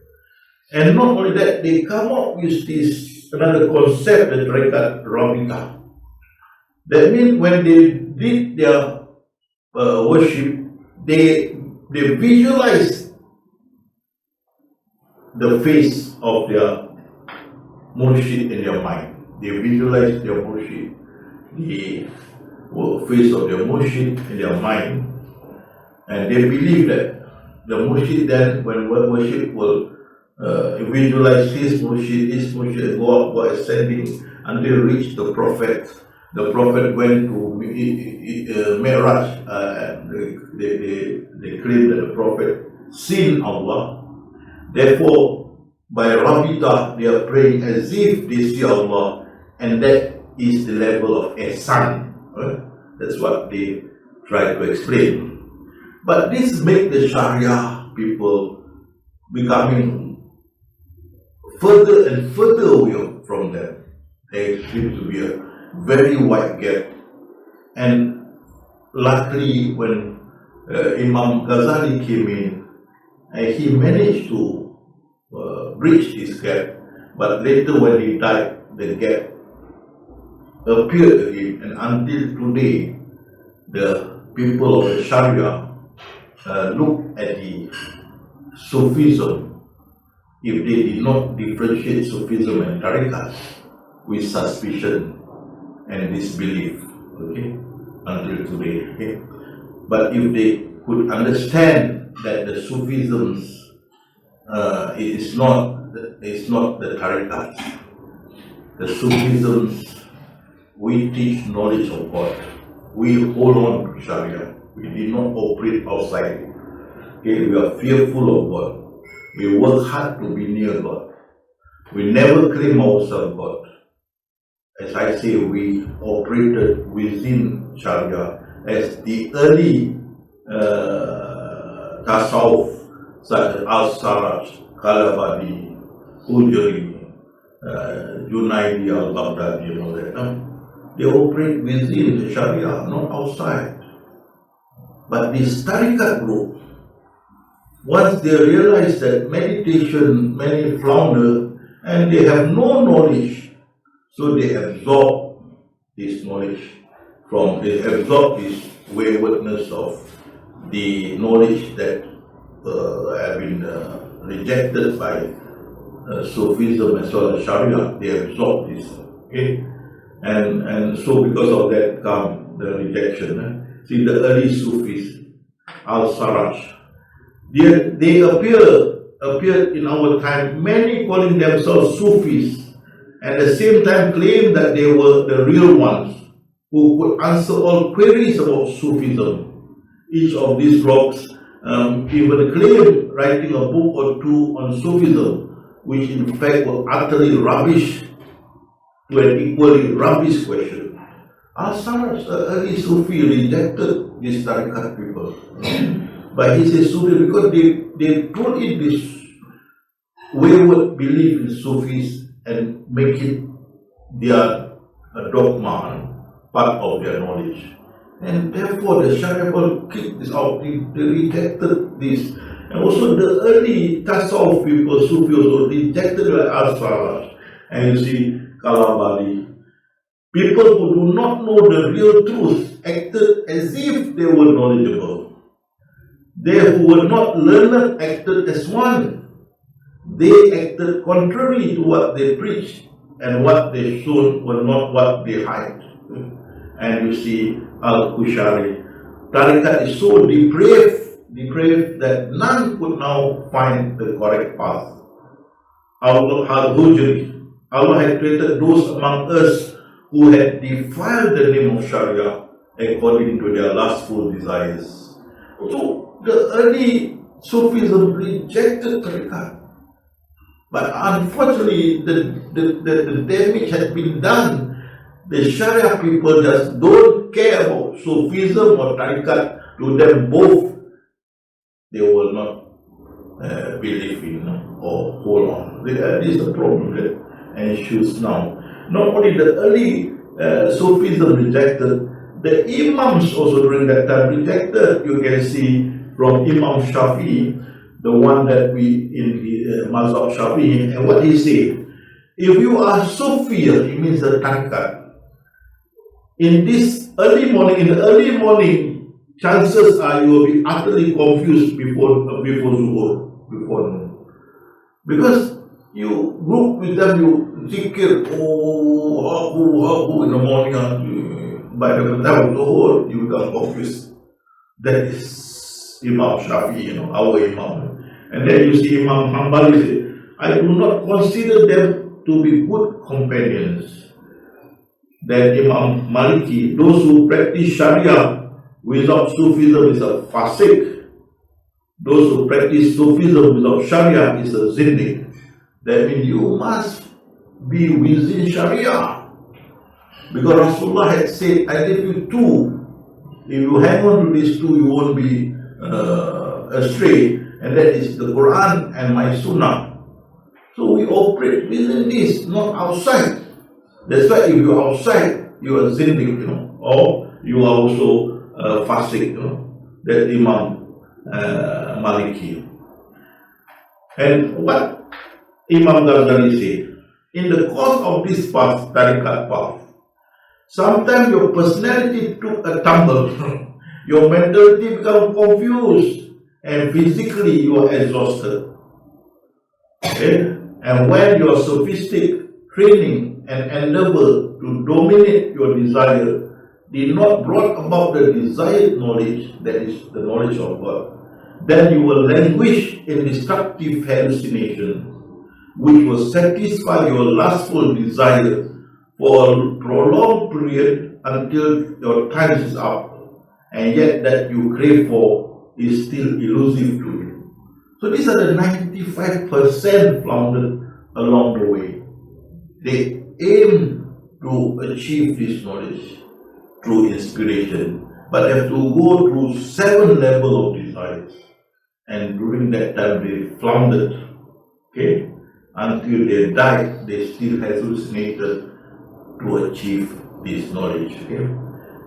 A: And not only that, they come up with this another concept that Rekat Rabita. That means when they did their worship, they visualize the face of their murshid in their mind. They visualize their murshid, the face of their murshid in their mind, and they believe that the murshid then, when worship will visualize his murshid go ascending until reach the prophet. The prophet went to Mi'raj, and they claim that the prophet seen Allah. Therefore, by Rabita, they are praying as if they see Allah, and that is the level of ihsan. That's what they try to explain. But this makes the Sharia people becoming further and further away from them. There seems to be a very wide gap. And luckily, when Imam Ghazali came in, he managed to bridge this gap. But later, when he died, the gap appeared again. And until today, the people of the Sharia look at the Sufism, if they did not differentiate Sufism and Tariqat, with suspicion and disbelief, okay, until today. Okay? But if they could understand that the Sufisms is not the Tariqat, the Sufisms, we teach knowledge of God. We hold on to Sharia. We did not operate outside. Okay? We are fearful of God. We work hard to be near God. We never claim ourselves God. As I say, we operated within Sharia as the early Tasawwuf, such as Al-Sarraj, Kalabadi, Hujri, Junaidi, Al-Baghdadi, and all that. They operate within the Sharia, not outside. But this Tariqat group, once they realize that meditation, many flounder and they have no knowledge, so they absorb this knowledge they absorb this waywardness of the knowledge that have been rejected by Sufism as well as Sharia. They absorb this, okay, and so because of that come the rejection. See, the early Sufis, Al-Sarraj, they appeared in our time, many calling themselves Sufis, at the same time claim that they were the real ones who could answer all queries about Sufism. Each of these rocks even claimed writing a book or two on Sufism, which in fact were utterly rubbish to an equally rubbish question. Al-Sarraj, the early Sufi, rejected these tariqat people. But he says Sufi because they put in this wayward belief in Sufis and make it their dogma, part of their knowledge. And therefore the Sharia kicked this out, they rejected this. And also the early Tasawwuf people, Sufi also rejected Al-Sarraj. And you see Kalabali. People who do not know the real truth acted as if they were knowledgeable. They who were not learned acted as one. They acted contrary to what they preached, and what they showed were not what they hide. And you see Al-Kushari. Tariqat is so depraved that none could now find the correct path. Al-Hujri, Allah had created those among us who had defiled the name of Sharia according to their lustful desires. So the early Sufism rejected tariqat. But unfortunately, the damage had been done. The Sharia people just don't care about Sufism or tariqat. To them both, they will not believe in or hold on. This is the problem that ensues now. Not only the early Sufism rejected, the Imams also during that time rejected. You can see from Imam Shafi'i, the one that we in the Mazhab Shafi'i, and what he said, if you are Sufi, it means the tariqat. In the early morning, chances are you will be utterly confused before Zuhur, before noon. Because you group with them, you zikir, in the morning, by the time of Zuhur, you become confused. That is Imam Shafi'i, our Imam. And then you see Imam Hanbali say, I do not consider them to be good companions. Then Imam Maliki, those who practice Sharia without Sufism is a fasik. Those who practice Sufism without Sharia is a zindiq. That means you must be within Sharia. Because Rasulullah had said, I give you two. If you hang on to these two, you won't be astray. And that is the Quran and my Sunnah. So we operate within this, not outside. That's why if you're outside, you are zindiq, or you are also fasik, that Imam Maliki. And what Imam Ghazali said, in the course of this path, tariqat path, sometimes your personality took a tumble, your mentality become confused, and physically you are exhausted. Okay? And when your sophistic training and endeavor to dominate your desire did not brought about the desired knowledge, that is the knowledge of God, then you will languish in destructive hallucination, which will satisfy your lustful desire for a prolonged period until your time is up, and yet that you crave for is still elusive to you. So these are the 95% floundered along the way. They aim to achieve this knowledge through inspiration, but have to go through 7 levels of desires. And during that time they floundered, okay? Until they died, they still hallucinated to achieve this knowledge, okay?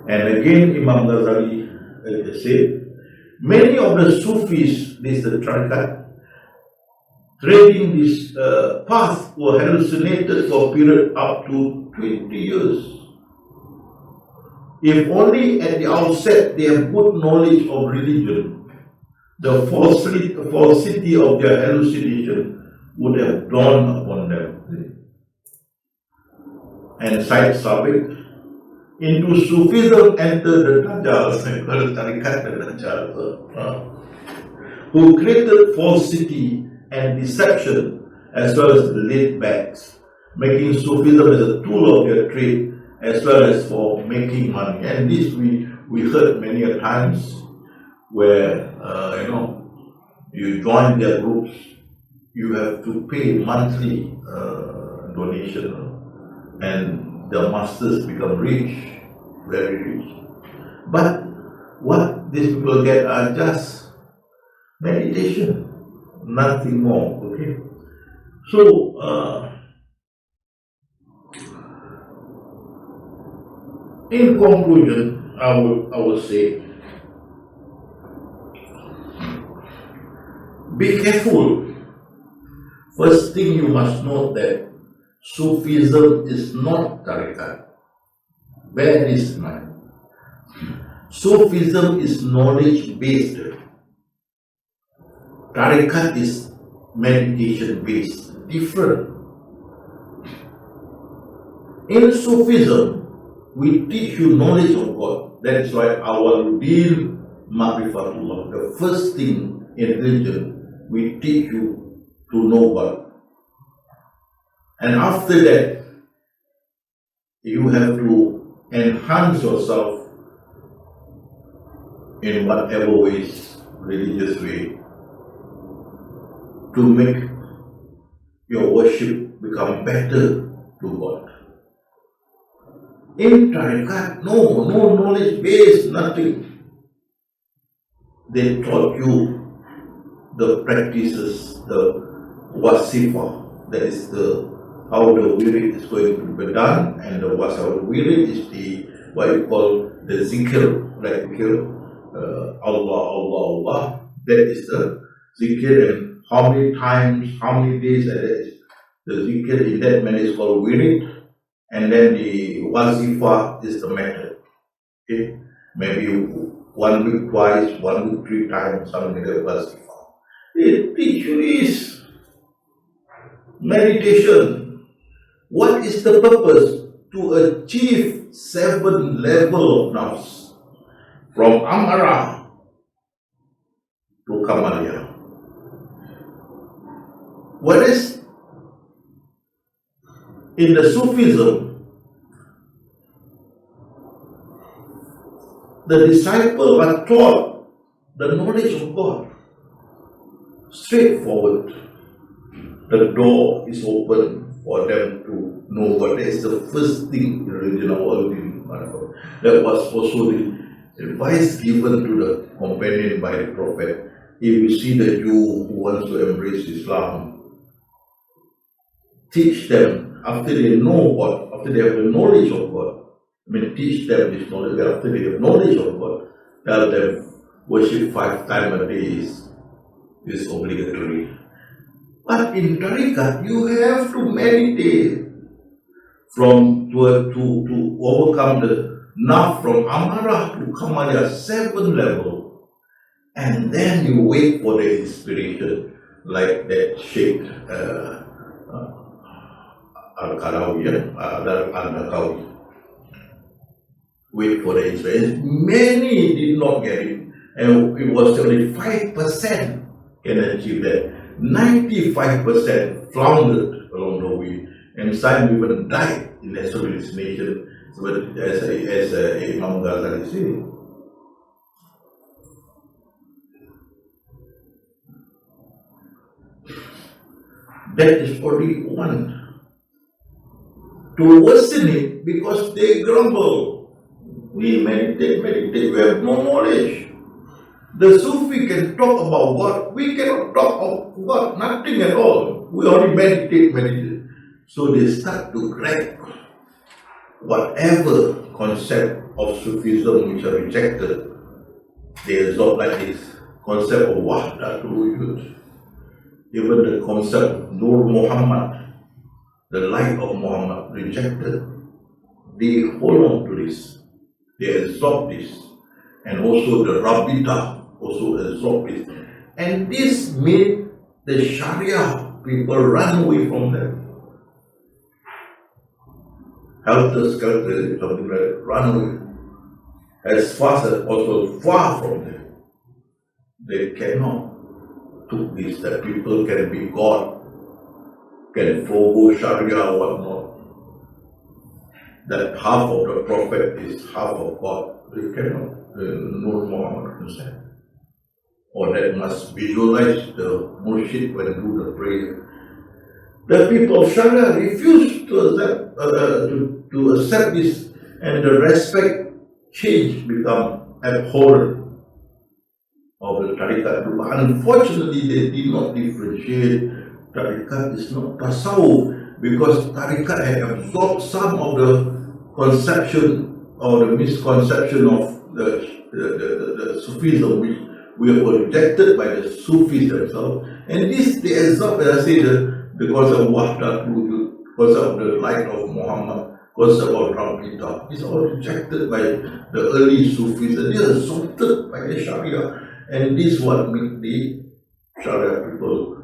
A: And again, Imam Ghazali said, Many of the Sufis, this is the tariqat, treading this path were hallucinated for a period up to 20 years. If only at the outset they have good knowledge of religion, the falsity of their hallucination would have dawned upon them. And Said Sabiq, into Sufism entered the Dajjal, who created falsity and deception as well as laid backs, making Sufism as a tool of their trade as well as for making money. And this we heard many a times where you join their groups, you have to pay monthly donation, and the masters become rich, very rich. But what these people get are just meditation, nothing more. Okay, so in conclusion, I would say, be careful. First thing you must know that Sufism is not tariqat. Bear this in mind. Sufism is knowledge-based. Tariqat is meditation-based. Different. In Sufism, we teach you knowledge of God. That is why our deen ma'rifatullah. The first thing in religion, we teach you to know God. And after that, you have to enhance yourself in whatever ways, religious way, to make your worship become better to God. In tariqat, no knowledge base, nothing. They taught you the practices, the wasifa, that is how the wirid is going to be done, and the wirid is the what you call the zikr, like Allah, Allah, Allah. That is the zikr, and how many times, how many days, and that is the zikr in that manner is called wirid. And then the wazifa is the method. Okay? Maybe 1 week twice, 1 week 3 times, something like that wazifa. They teach you this meditation. What is the purpose? To achieve 7 levels of nafs, from amara to kamalia. Whereas in the Sufism, the disciples are taught the knowledge of God. Straightforward. The door is open for them to know God. That is the first thing in religion of all things. That was also the advice given to the companion by the Prophet. If you see the Jew who wants to embrace Islam, teach them. After they know God, after they have the knowledge of God, teach them this knowledge. After they have knowledge of God, tell them worship 5 times a day is obligatory. But in tariqat, you have to meditate to overcome the naf, from amara to kamalia, 7 levels, and then you wait for the inspiration, like that Sheikh Al-Qarawi, Al-Naqawi. Wait for the inspiration. Many did not get it, and it was only 5% can achieve that. 95% floundered along the way, and some even died in their hallucination, as Imam Ghazali said. That is only one. To worsen it, because they grumble. We meditate, we have no knowledge. The Sufi can talk about God, we cannot talk of God, nothing at all. We only meditate. So they start to grab whatever concept of Sufism which are rejected, they absorb like this. concept of Wahdatul Wujud, even the concept of Nur Muhammad, the light of Muhammad, rejected. They hold on to this, they absorb this, and also the Rabita also absorb this. And this made the Sharia people run away from them. Helter skelter, something like that, run away. As fast as also far from them. They cannot do this, that people can be God, can follow Sharia or whatnot. That half of the prophet is half of God. They cannot, Nur Muhammad consent. Or that must visualize the murshid when do the prayer. The people of Sharia refuse to accept this, and the respect change become abhorrent of the tariqat. But unfortunately, they did not differentiate. Tariqat is not tasawwuf, because tariqat had absorbed some of the conception or the misconception of the Sufism, which were rejected by the Sufis themselves. And this they absorb, as I say, the concept of Wahdatul Wujud, concept of the light of Muhammad, concept of Rabita. It's all rejected by the early Sufis, and they are assaulted by the Sharia. And this what made the Sharia people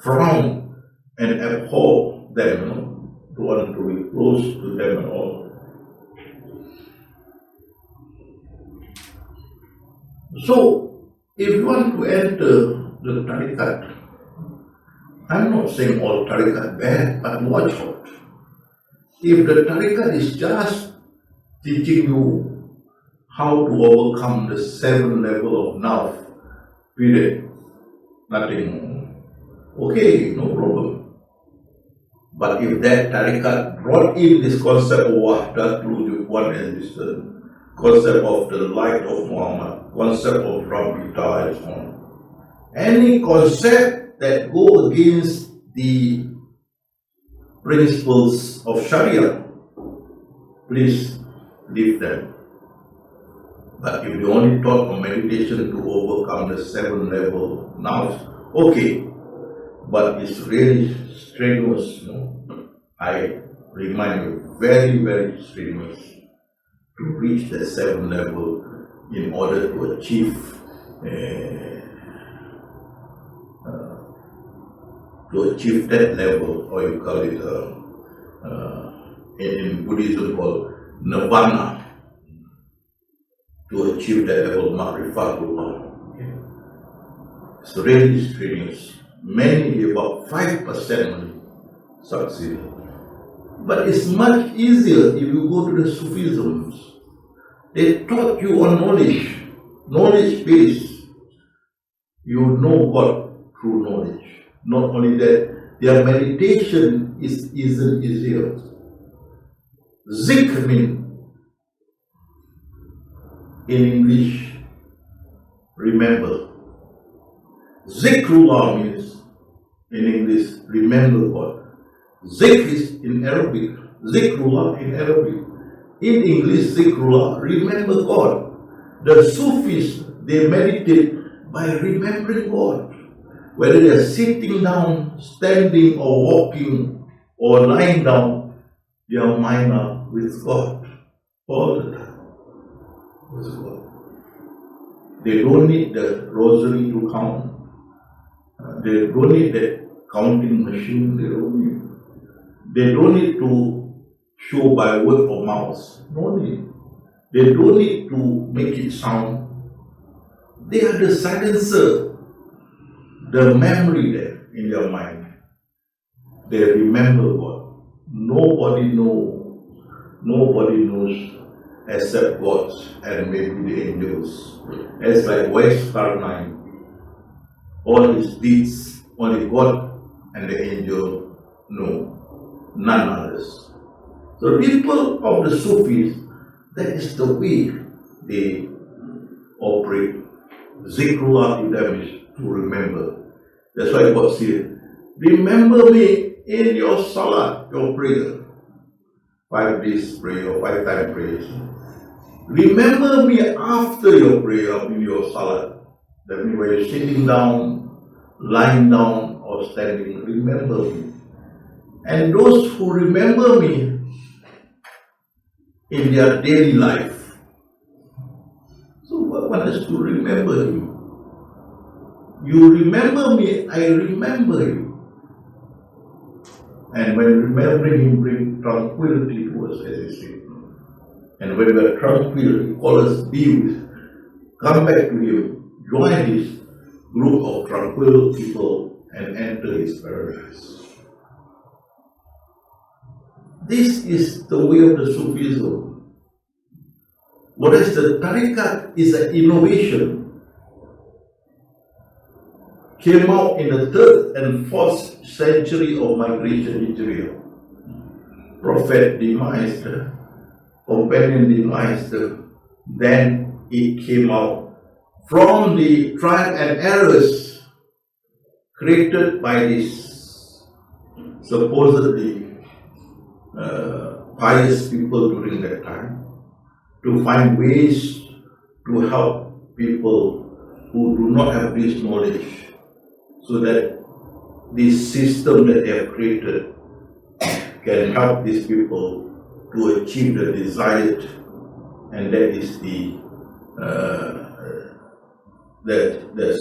A: frown and abhor them, to want to be close to them at all. So, if you want to enter the tariqat, I'm not saying all tariqat bad, but watch out. If the tariqat is just teaching you how to overcome the 7 level of naf, period, nothing, okay, no problem. But if that tariqat brought in this concept of Wahdatul Wujud, one existence, concept of the light of Muhammad, concept of Rabita, and so on, any concept that go against the principles of Sharia, please leave them. But if you only taught on meditation to overcome the 7 level now, okay. But it's really strenuous, I remind you, very, very strenuous to reach the 7 level in order to achieve that level, or you call it in Buddhism called nirvana. To achieve that level, Ma'rifatullah. It's really strenuous. Many, about 5% succeed. But it's much easier if you go to the Sufisms. They taught you on knowledge based. You know God through knowledge. Not only that, their meditation is easier. Zikr means, in English, remember. Zikrullah means, in English, remember God. Zikr is in Arabic, Zikrullah in Arabic. In English, Zikrullah, remember God. The Sufis, they meditate by remembering God. Whether they are sitting down, standing, or walking, or lying down, their mind are with God all the time. With God. They don't need the rosary to count. They don't need that counting machine. They don't need to show by word or mouth. No need. They don't need to make it sound. They are the silencer, the memory there in their mind. They remember God. Nobody knows except God and maybe the angels. As like West Carolina, all his deeds, only God and the angel know, none others. So people of the Sufis, that is the way they operate. Zikrullah to them is to remember. That's why God said, remember me in your salah, your prayer. 5 days prayer or 5 times prayers. Remember me after your prayer in your salat. That means when you're sitting down, lying down, or standing, remember me. And those who remember me in their daily life. So one is to remember you. You remember me, I remember you. And when remembering him brings tranquility to us, as he said. And when we are tranquil, he calls us be come back to him, join his group of tranquil people and enter his paradise. This is the way of the Sufism. Whereas the Tariqat is an innovation. Came out in the 3rd and 4th century of migration Hijriah. Prophet demised, companion demised, then it came out from the trial and errors created by this supposedly pious people during that time to find ways to help people who do not have this knowledge, so that this system that they have created can help these people to achieve the desired, and that is the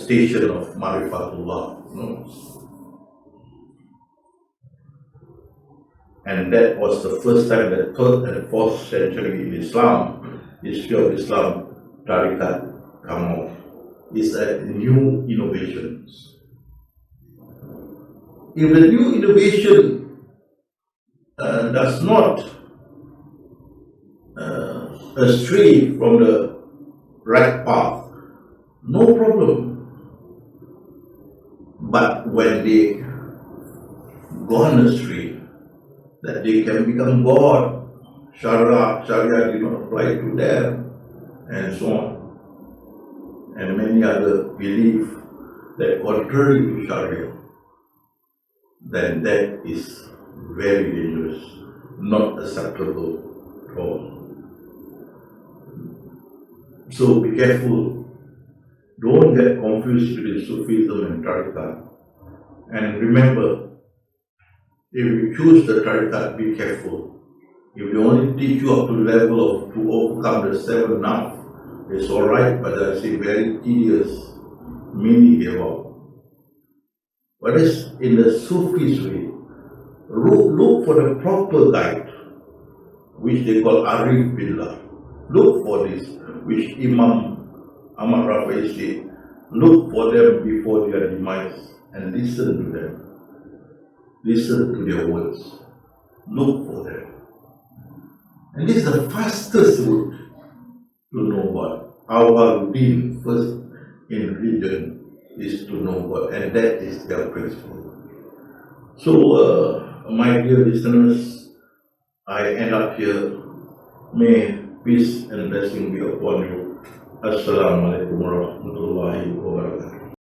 A: station of Marifatullah. And that was the first time that 3rd and 4th century in Islam, history of Islam, Tariqat come out. It's a new innovation. If the new innovation does not astray from the right path, no problem. But when they gone astray, that they can become God, Sharia did not apply to them, and so on. And many other believe that contrary to Sharia, then that is very dangerous, not acceptable at all. So be careful. Don't get confused with Sufism and Tariqat. And remember, if you choose the Tariqat, be careful. If they only teach you up to the level of to overcome the 7 now, it's alright, but that's a very tedious, many give up. Whereas in the Sufis way, look for the proper guide, which they call Arif Billah. Look for this, which Imam Ahmad Rafi said, look for them before their demise and listen to them. Listen to their words. Look for them. And this is the fastest route to know God. Our being first in religion is to know God, and that is their principle. So, my dear listeners, I end up here. May peace and blessing be upon you. Assalamu alaikum warahmatullahi wabarakatuh.